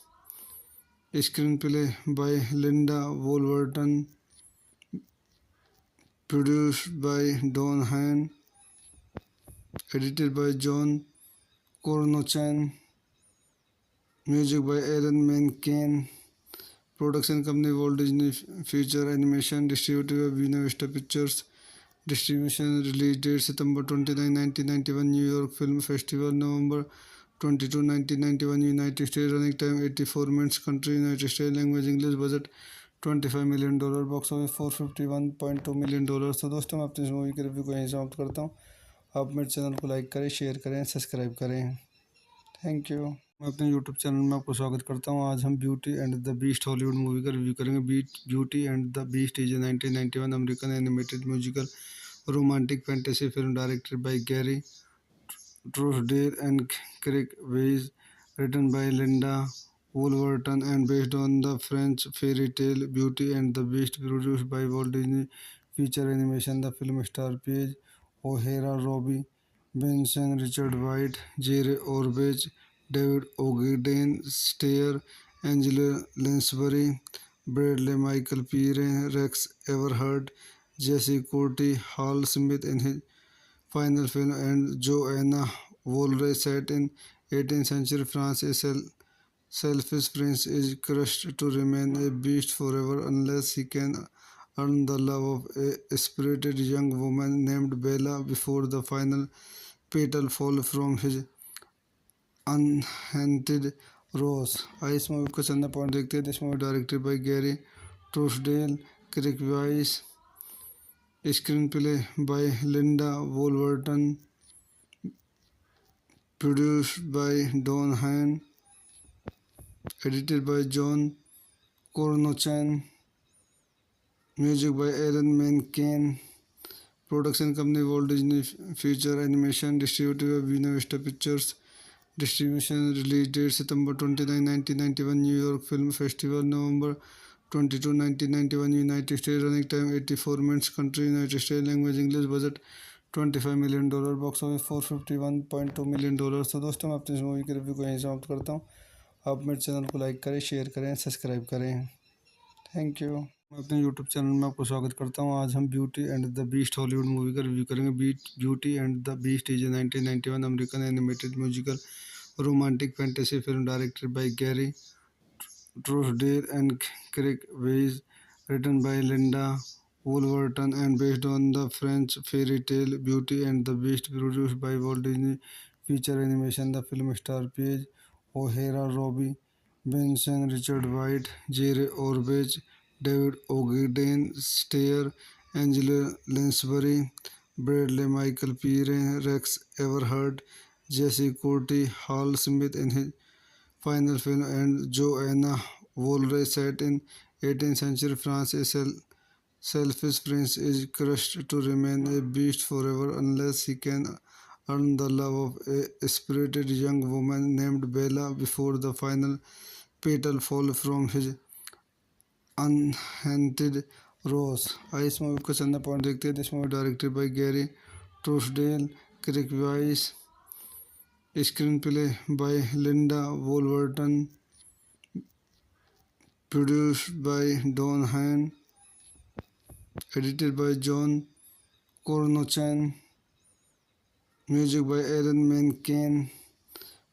screenplay by Linda Woolverton, produced by Don Hahn, edited by John Cornochan, music by Aaron Menken, production company Walt Disney Feature Animation, distributed by Buena Vista Pictures, distribution release date September 29, 1991, New York Film Festival, November 22, 1991, United States, running time 84 minutes, country United States, language English, budget $25 million, box office $451.2 million। तो दोस्तों मैं अपनी इस movie के review को यहीं समाप्त करता हूँ। आप मेरे चैनल को लाइक करें, शेयर करें, सब्सक्राइब करें। Thank you. मैं अपने यूट्यूब चैनल में आपको स्वागत करता हूँ। आज हम beauty and the beast Hollywood movie का रिव्यू करेंगे। Beauty and the beast is a 1991 American animated musical romantic fantasy film directed by Gary Trousdale and Craig Weiss, written by Linda Woolverton and based on the French fairy tale Beauty and the Beast, produced by Walt Disney Feature Animation. The film stars Paige O'Hara, Robbie Benson, Richard White, Jerry Orbach, David Ogden Stair, Angela Lansbury, Bradley Michael Pereira, Rex Everhart, Jesse Courtney, Hal Smith in his final film, and Joanna Woolray, set in 18th century France. A selfish prince is crushed to remain a beast forever unless he can earn the love of a spirited young woman named Bella before the final petal fall from his unhaunted rose. आइए इस movie का चंदा point देखते हैं. This movie directed by Gary Trousdale, Kirk Wise, screenplay by Linda Woolverton, produced by Don Hahn, edited by John Cornochan, music by Aaron Menken, production company Walt Disney Feature Animation, distributed by Buena Vista Pictures, distribution release date September 29, 1991, New York Film Festival, November 22, 1991, United States, running time 84 minutes, country United States, language English, budget $25 million, box office $451.2 million. तो दोस्तों मैं अपनी इस movie की review को यहीं समाप्त करता हूँ. आप मेरे चैनल को लाइक करें, शेयर करें, सब्सक्राइब करें. Thank you. मैं अपने यूट्यूब चैनल में आपको स्वागत करता हूँ. आज हम beauty and the beast Hollywood movie का रिव्यू करेंगे. Beauty and the beast is a 1991 American animated musical romantic fantasy film directed by Gary Trousdale and Kirk Wise, written by Linda Woolverton and based on the French fairy tale Beauty and the Beast, produced by Walt Disney Feature Animation. The film stars Paige O'Hara, Robbie Benson, Richard White, Jerry Orbach, David Ogden Stair, Angela Lansbury, Bradley Michael Pereira, Rex Everhart, Jesse Courtney Hall Smith in his final film, and Joanna Woolray set in 18th century France. A selfish prince is crushed to remain a beast forever unless he can earn the love of a spirited young woman named Bella before the final petal fall from his unhaunted rose. आइए इस movie का चंदा point देखते हैं. This movie directed by Gary Trousdale, Kirk Wise, screenplay by Linda Woolverton, produced by Don Hahn, edited by John Cornochan, music by Aaron Menken,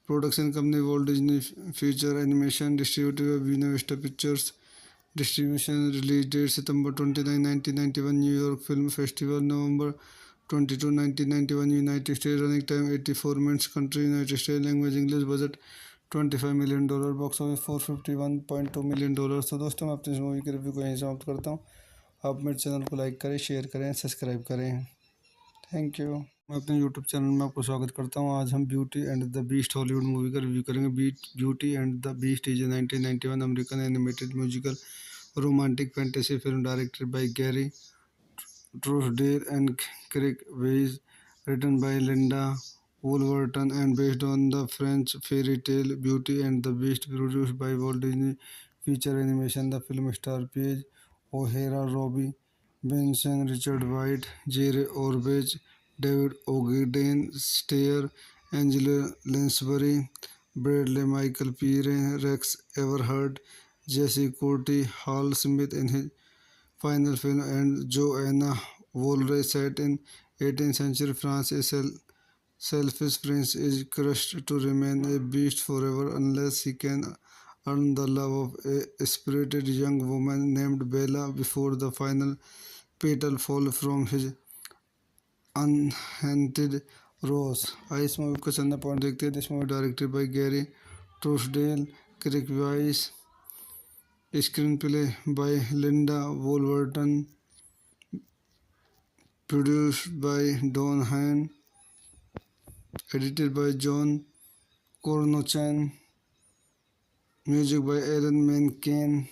production company Walt Disney Feature Animation, distributed by Buena Vista Pictures, distribution release date September 29, 1991, New York Film Festival, November 22, 1991, United States, running time 84 minutes, country United States, language English, budget $25 million, box office $451.2 million. तो दोस्तों मैं अपनी इस movie की review को यहीं समाप्त करता हूँ. आप मेरे चैनल को लाइक करें, शेयर करें, सब्सक्राइब करें. Thank you. मैं अपने यूट्यूब चैनल में आपको स्वागत करता हूँ. आज हम beauty and the beast Hollywood movie का रिव्यू करेंगे. Beauty and the beast is a 1991 American animated musical romantic fantasy film directed by Gary Trousdale and Kirk Wise, written by Linda Woolverton and based on the French fairy tale Beauty and the Beast, produced by Walt Disney Feature Animation. The film stars Paige O'Hara, Robbie Benson, Richard White, Jerry Orbach, David Ogden Stair, Angela Lansbury, Bradley Michael Pereira, Rex Everhart, Jesse Courtney Hall Smith in his final film, and Joanna Woolray set in 18th century France. A selfish prince is crushed to remain a beast forever unless he can earn the love of a spirited young woman named Bella before the final petal fall from his unhaunted rose. आइए इस movie का चंदा point देखते हैं. This movie directed by Gary Trousdale, Kirk Wise, screenplay by Linda Woolverton, produced by Don Hahn, edited by John Cornochan, music by Aaron Menken,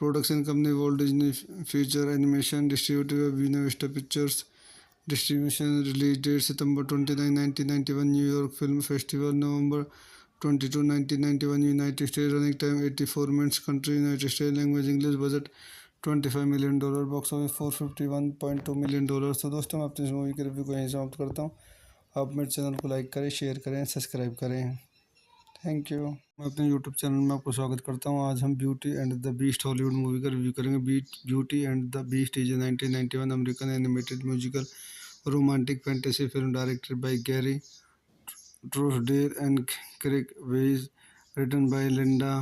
production company Walt Disney Feature Animation, distributed by Buena Vista Pictures, distribution release date September 29, 1991, New York Film Festival, November 22, 1991, United States, running time 84 minutes, country United States, language English, budget $25 million, box office $451.2 million. तो दोस्तों मैं अपनी इस movie की review को यहीं समाप्त करता हूँ. आप मेरे चैनल को लाइक करें, शेयर करें, सब्सक्राइब करें. Thank you. मैं अपने यूट्यूब चैनल में आपको स्वागत करता हूँ. आज हम beauty and the beast Hollywood movie का रिव्यू करेंगे. Beauty and the beast is a 1991 American animated musical romantic fantasy film directed by Gary Trousdale and Kirk Wise, written by Linda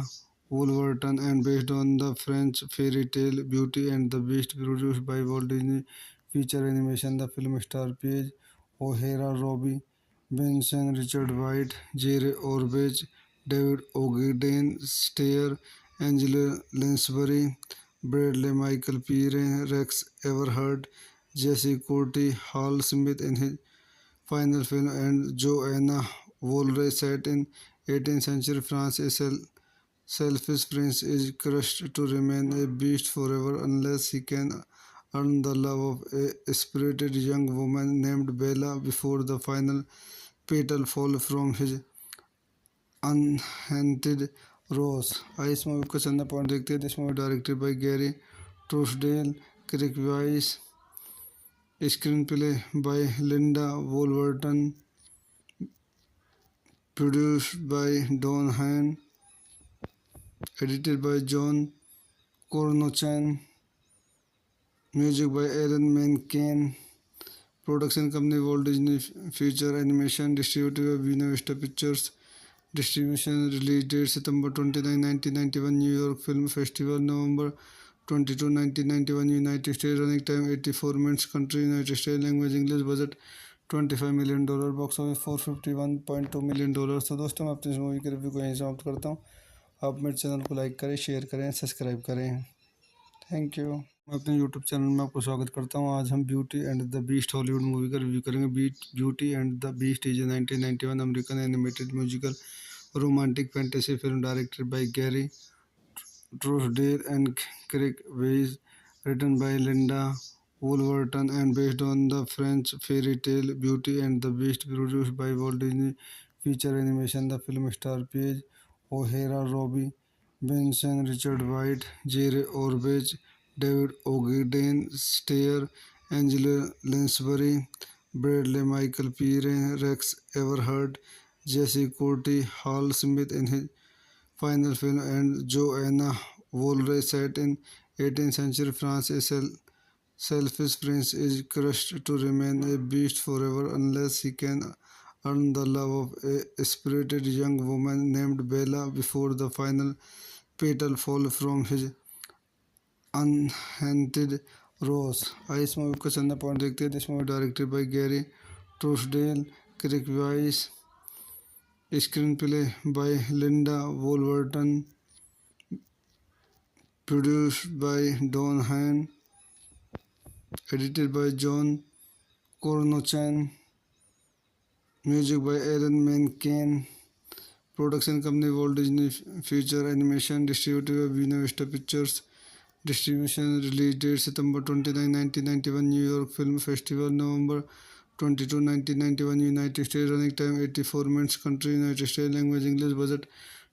Woolverton and based on the French fairy tale Beauty and the Beast, produced by Walt Disney Feature Animation. The film stars Paige O'Hara, Robbie Benson, Richard White, Jerry Orbach, David Ogden Stair, Angela Lansbury, Bradley Michael Peary, Rex Everhart, Jesse Courtney Hall Smith in his final film, and Joanna Woolray set in 18th century France. A selfish prince is crushed to remain a beast forever unless he can earn the love of a spirited young woman named Bella before the final petal fall from his unhaunted rose. आइए इस movie को चंदा point देखते हैं. This movie directed by Gary Trousdale, Kirk Wise, screenplay by Linda Woolverton, produced by Don Hahn, edited by John Cornochan, music by Aaron Menken, production company Walt Disney Feature Animation, distributed by Buena Vista Pictures, distribution release date September 29, 1991, New York Film Festival, November 22, 1991, United States, running time 84 minutes, country United States, language English, budget $25 million, box office $451.2 million. तो दोस्तों मैं अपनी इस movie के review को यहीं समाप्त करता हूँ. आप मेरे चैनल को लाइक करें, शेयर करें, सब्सक्राइब करें. Thank you. मैं अपने यूट्यूब चैनल में आपको स्वागत करता हूँ. आज हम beauty and the beast Hollywood movie का रिव्यू करेंगे. Beauty and the beast is a 1991 American animated musical romantic fantasy film directed by Gary Trousdale and Kirk Wise, written by Linda Woolverton and based on the French fairy tale Beauty and the Beast, produced by Walt Disney Feature Animation. The film stars Paige O'Hara, Robbie Benson, Richard White, Jerry Orbach, David Ogden Stair, Angela Lansbury, Bradley Michael Peary, Rex Everhart, Jesse Courtney Hall Smith in his final film, and Joanna Woolray set in 18th century France. A selfish prince is crushed to remain a beast forever unless he can earn the love of a spirited young woman named Bella before the final petal fall from his unhaunted rose. आइए इस movie को चंदा point देखते हैं. This movie directed by Gary Trousdale, Kirk Wise, screenplay by Linda Woolverton, produced by Don Hahn, edited by John Cornochan, music by Aaron Menken, production company Walt Disney Feature Animation, distributed by Buena Vista Pictures, distribution release date September 29, 1991, New York Film Festival, November 22, 1991, United States, running time 84 minutes, country United States, language English, budget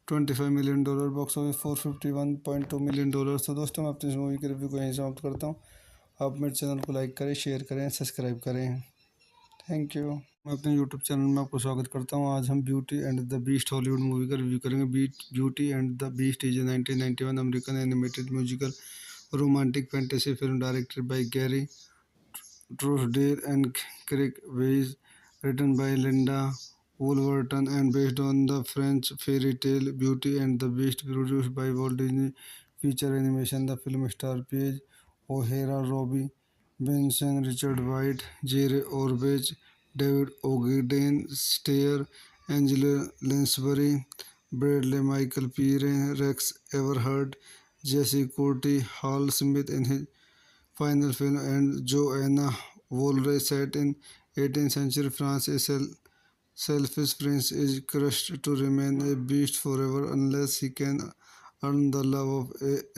$25 million, box office $451.2 million. तो दोस्तों मैं अपनी इस movie के review को यहीं समाप्त करता हूँ. आप मेरे चैनल को लाइक करें, शेयर करें, सब्सक्राइब करें. Thank you. मैं अपने यूट्यूब चैनल में आपको स्वागत करता हूँ. आज हम beauty and the beast Hollywood movie का रिव्यू करेंगे. Beauty and the beast is a 1991 American animated musical romantic fantasy film directed by Gary Trousdale and Kirk Wise, written by Linda Woolverton and based on the French fairy tale Beauty and the Beast, produced by Walt Disney Feature Animation. The film stars Paige O'Hara, Robbie Benson, Richard White, Jerry Orbach, David Ogden Stair, Angela Lansbury, Bradley Michael Peary, Rex Everhart, Jesse Courtney Hall Smith in his final film, and Joanna Woolray set in 18th century France. A selfish prince is crushed to remain a beast forever unless he can earn the love of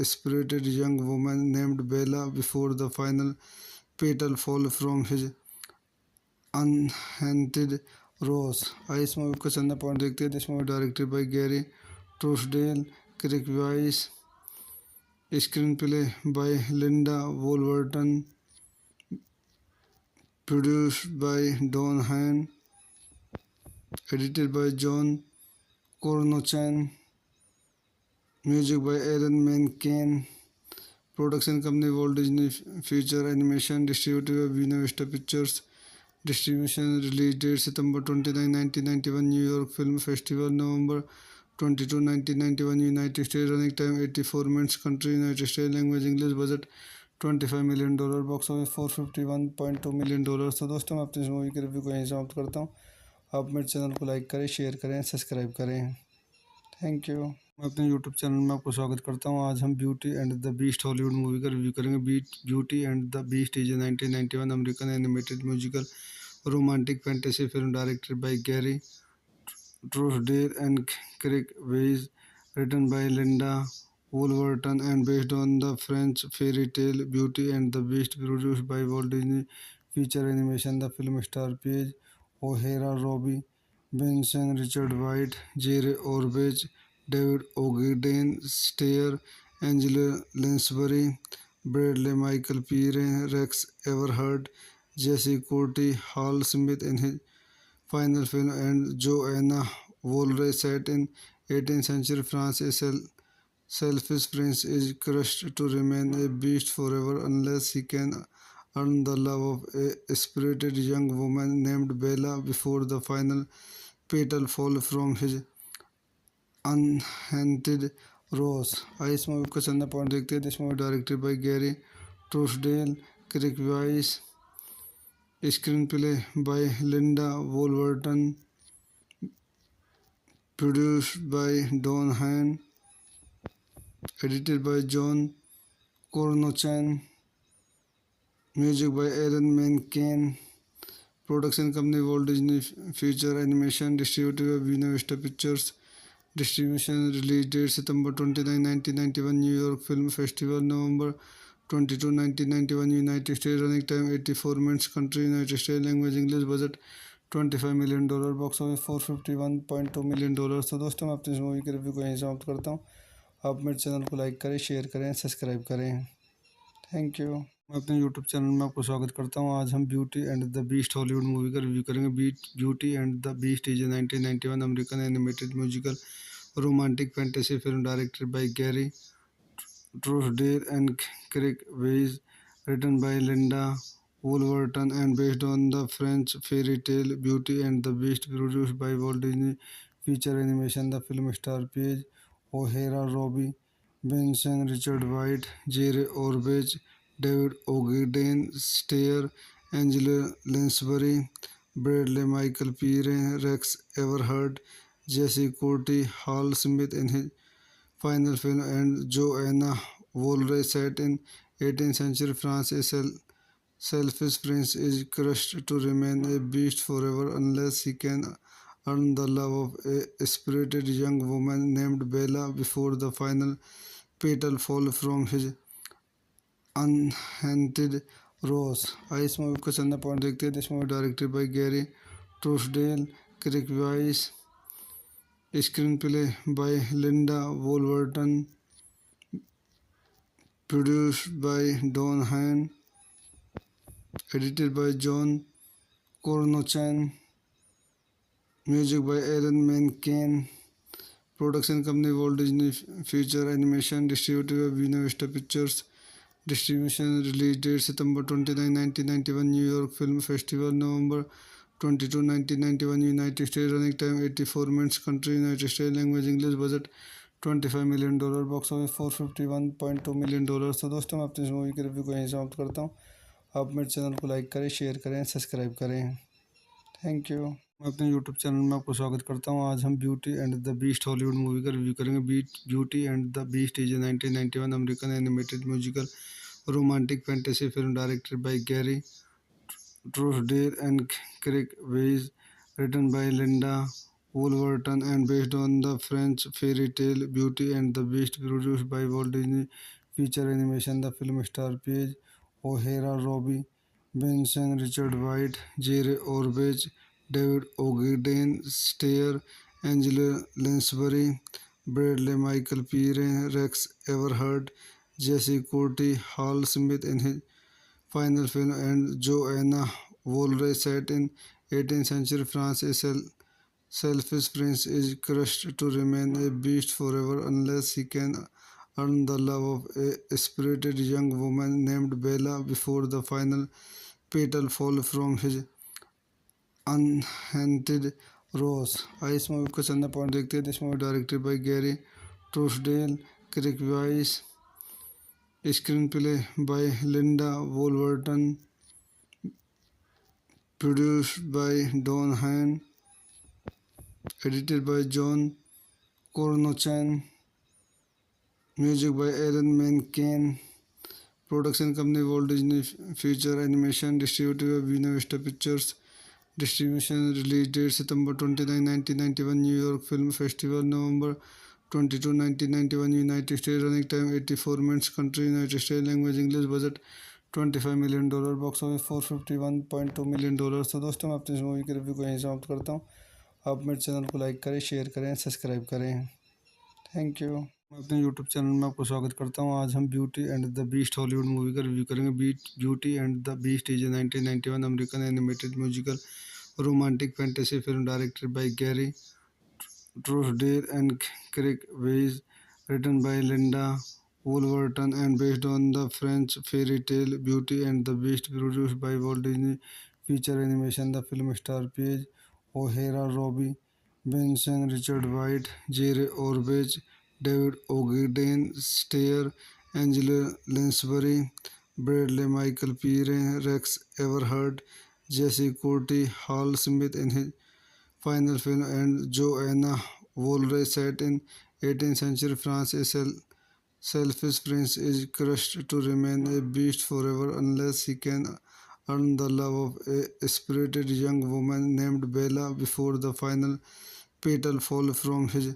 a spirited young woman named Bella before the final petal fall from his unhaunted rose. आइए इस movie को चंदा point देखते हैं. This movie directed by Gary Trousdale, Kirk Wise, screenplay by Linda Woolverton, produced by Don Hahn, edited by John Cornochan, music by Aaron Menken, production company Walt Disney Feature Animation, distributed by Buena Vista Pictures, distribution release date September 29, 1991, New York Film Festival, November 22 1991 United States. Running time 84 minutes. Country United States. Language English. Budget $25 million. Box office $451.2 million। तो दोस्तों मैं अपनी इस movie के review को यहीं समाप्त करता हूँ। आप मेरे चैनल को लाइक करें, शेयर करें, सब्सक्राइब करें। Thank you. मैं अपने यूट्यूब चैनल में आपको स्वागत करता हूँ। आज हम beauty and the beast Hollywood movie का रिव्यू करेंगे। Beauty and the beast is a 1991 American animated musical romantic fantasy film directed by Gary Trousdale and Craig Weiss, written by Linda Woolverton and based on the French fairy tale Beauty and the Beast, produced by Walt Disney Feature Animation. The film stars Paige O'Hara, Robbie Benson, Richard White, Jerry Orbach, David Ogden Stair, Angela Lansbury, Bradley Michael Peary, Rex Everhart, Jesse Courtney, Hal Smith in his final film, and Joanna Woolray set in 18th century France. A selfish prince is crushed to remain a beast forever unless he can earn the love of a spirited young woman named Bella before the final petal fall from his unhaunted rose. आइए इस movie का चंदा point देखते हैं। This movie directed by Gary Trousdale, Kirk Wise, screenplay by Linda Woolverton, produced by Don Hahn, edited by John Cornochan, music by Aaron Menken, production company Walt Disney Feature Animation, distributed by Buena Vista Pictures, distribution release date September 29, 1991, New York Film Festival, November 22 1991 United States. Running time 84 minutes. Country United States. Language English. Budget $25 million. Box office $451.2 million। तो दोस्तों मैं अपनी इस movie के review को यहीं समाप्त करता हूँ। आप मेरे चैनल को लाइक करें, शेयर करें, सब्सक्राइब करें। Thank you. मैं अपने यूट्यूब चैनल में आपको स्वागत करता हूँ। आज हम beauty and the beast Hollywood movie का रिव्यू करेंगे। Beauty and the beast is a 1991 American animated musical romantic fantasy film directed by Gary Trousdale and Craig Weiss, written by Linda Woolverton and based on the French fairy tale Beauty and the Beast, produced by Walt Disney Feature Animation. The film stars Paige O'Hara, Robbie Benson, Richard White, Jerry Orbach, David Ogden Stair, Angela Lansbury, Bradley Michael Peary, Rex Everhart, Jesse Courtney, Hal Smith in his final film, and Joanna Woolray set in 18th century France. A selfish prince is crushed to remain a beast forever unless he can earn the love of a spirited young woman named Bella before the final petal fall from his unhaunted rose। आइए इस movie का चंदा point देखते हैं। This movie directed by Gary Trousdale, Kirk Wise, screenplay by Linda Woolverton, produced by Don Hahn, edited by John Cornochan, music by Aaron Menken, production company Walt Disney Feature Animation, distributed by Buena Vista Pictures, distribution release date September 29, 1991, New York Film Festival, November 22 1991 United States. Running time 84 minutes. Country United States. Language English. Budget $25 million। Box office $451.2 million। तो दोस्तों मैं अपनी इस movie के review को यहीं समाप्त करता हूँ। आप मेरे चैनल को लाइक करें, शेयर करें, सब्सक्राइब करें। Thank you. मैं अपने यूट्यूब चैनल में आपको स्वागत करता हूँ। आज हम beauty and the beast Hollywood movie का रिव्यू करेंगे। Beauty and the beast is a 1991 American animated musical romantic fantasy film directed by Gary Trousdale and Craig Weiss, written by Linda Woolverton and based on the French fairy tale Beauty and the Beast, produced by Walt Disney Feature Animation. The film stars Paige O'Hara, Robbie Benson, Richard White, Jerry Orbach, David Ogden Stair, Angela Lansbury, Bradley Michael Peary, Rex Everhart, Jesse Courtney, Hal Smith in his final film, and Joanna Woolray set in 18th century France. A selfish prince is crushed to remain a beast forever unless he can earn the love of a spirited young woman named Bella before the final petal fall from his unhaunted rose. आइए इस movie का चंदा point देखते हैं। This movie directed by Gary Trousdale, Kirk Wise, screenplay by Linda Woolverton, produced by Don Hahn, edited by John Cornochan, music by Aaron Menken, production company Walt Disney Feature Animation, distributed by Buena Vista Pictures, distribution release date September 29, 1991, New York Film Festival, November 22, 1991, United States, running time 84 minutes, country United States, language English, budget $25 million, box office $451.2 million। तो दोस्तों मैं अपनी इस movie के review को यहीं समाप्त करता हूँ। आप मेरे चैनल को लाइक करें, शेयर करें, सब्सक्राइब करें। Thank you. मैं अपने यूट्यूब चैनल में आपको स्वागत करता हूँ। आज हम beauty and the beast Hollywood movie का रिव्यू करेंगे। Beauty and the beast is a 1991 American animated musical romantic fantasy film directed by Gary Truesdale and Craig Weiss, written by Linda Woolverton and based on the French fairy tale Beauty and the Beast, produced by Walt Disney Feature Animation. The film stars Paige O'Hara, Robbie Benson, Richard White, Jerry Orbach, David Ogden Stair, Angela Lansbury, Bradley Michael Peary, Rex Everhart, Jesse Courtney, Hal Smith in his final film, and Joanna Woolray, set in 18th century France. A selfish prince is crushed to remain a beast forever unless he can earn the love of a spirited young woman named Bella before the final petal fall from his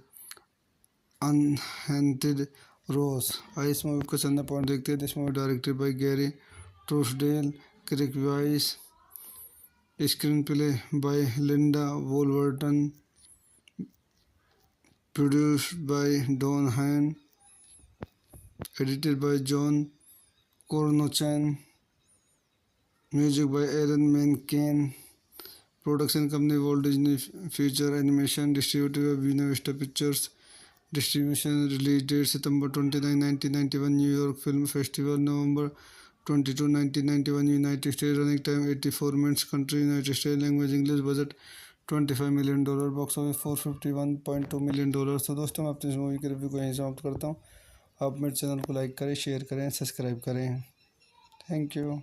unhaunted rose. आइए इस movie का चंदा point देखते हैं। This movie directed by Gary Trousdale, Kirk Wise, screenplay by Linda Woolverton, produced by Don Hahn, edited by John Cornochan, music by Aaron Menken, production company Walt Disney Feature Animation, distributed by Buena Vista Pictures, distribution release date September 29, 1991, New York Film Festival, November 22, 1991, United States, running time 84 minutes, country United States, language English, budget $25 million, box office $451.2 million। तो दोस्तों मैं अपनी इस movie के review को यहीं समाप्त करता हूँ। आप मेरे चैनल को लाइक करें, शेयर करें, सब्सक्राइब करें। Thank you.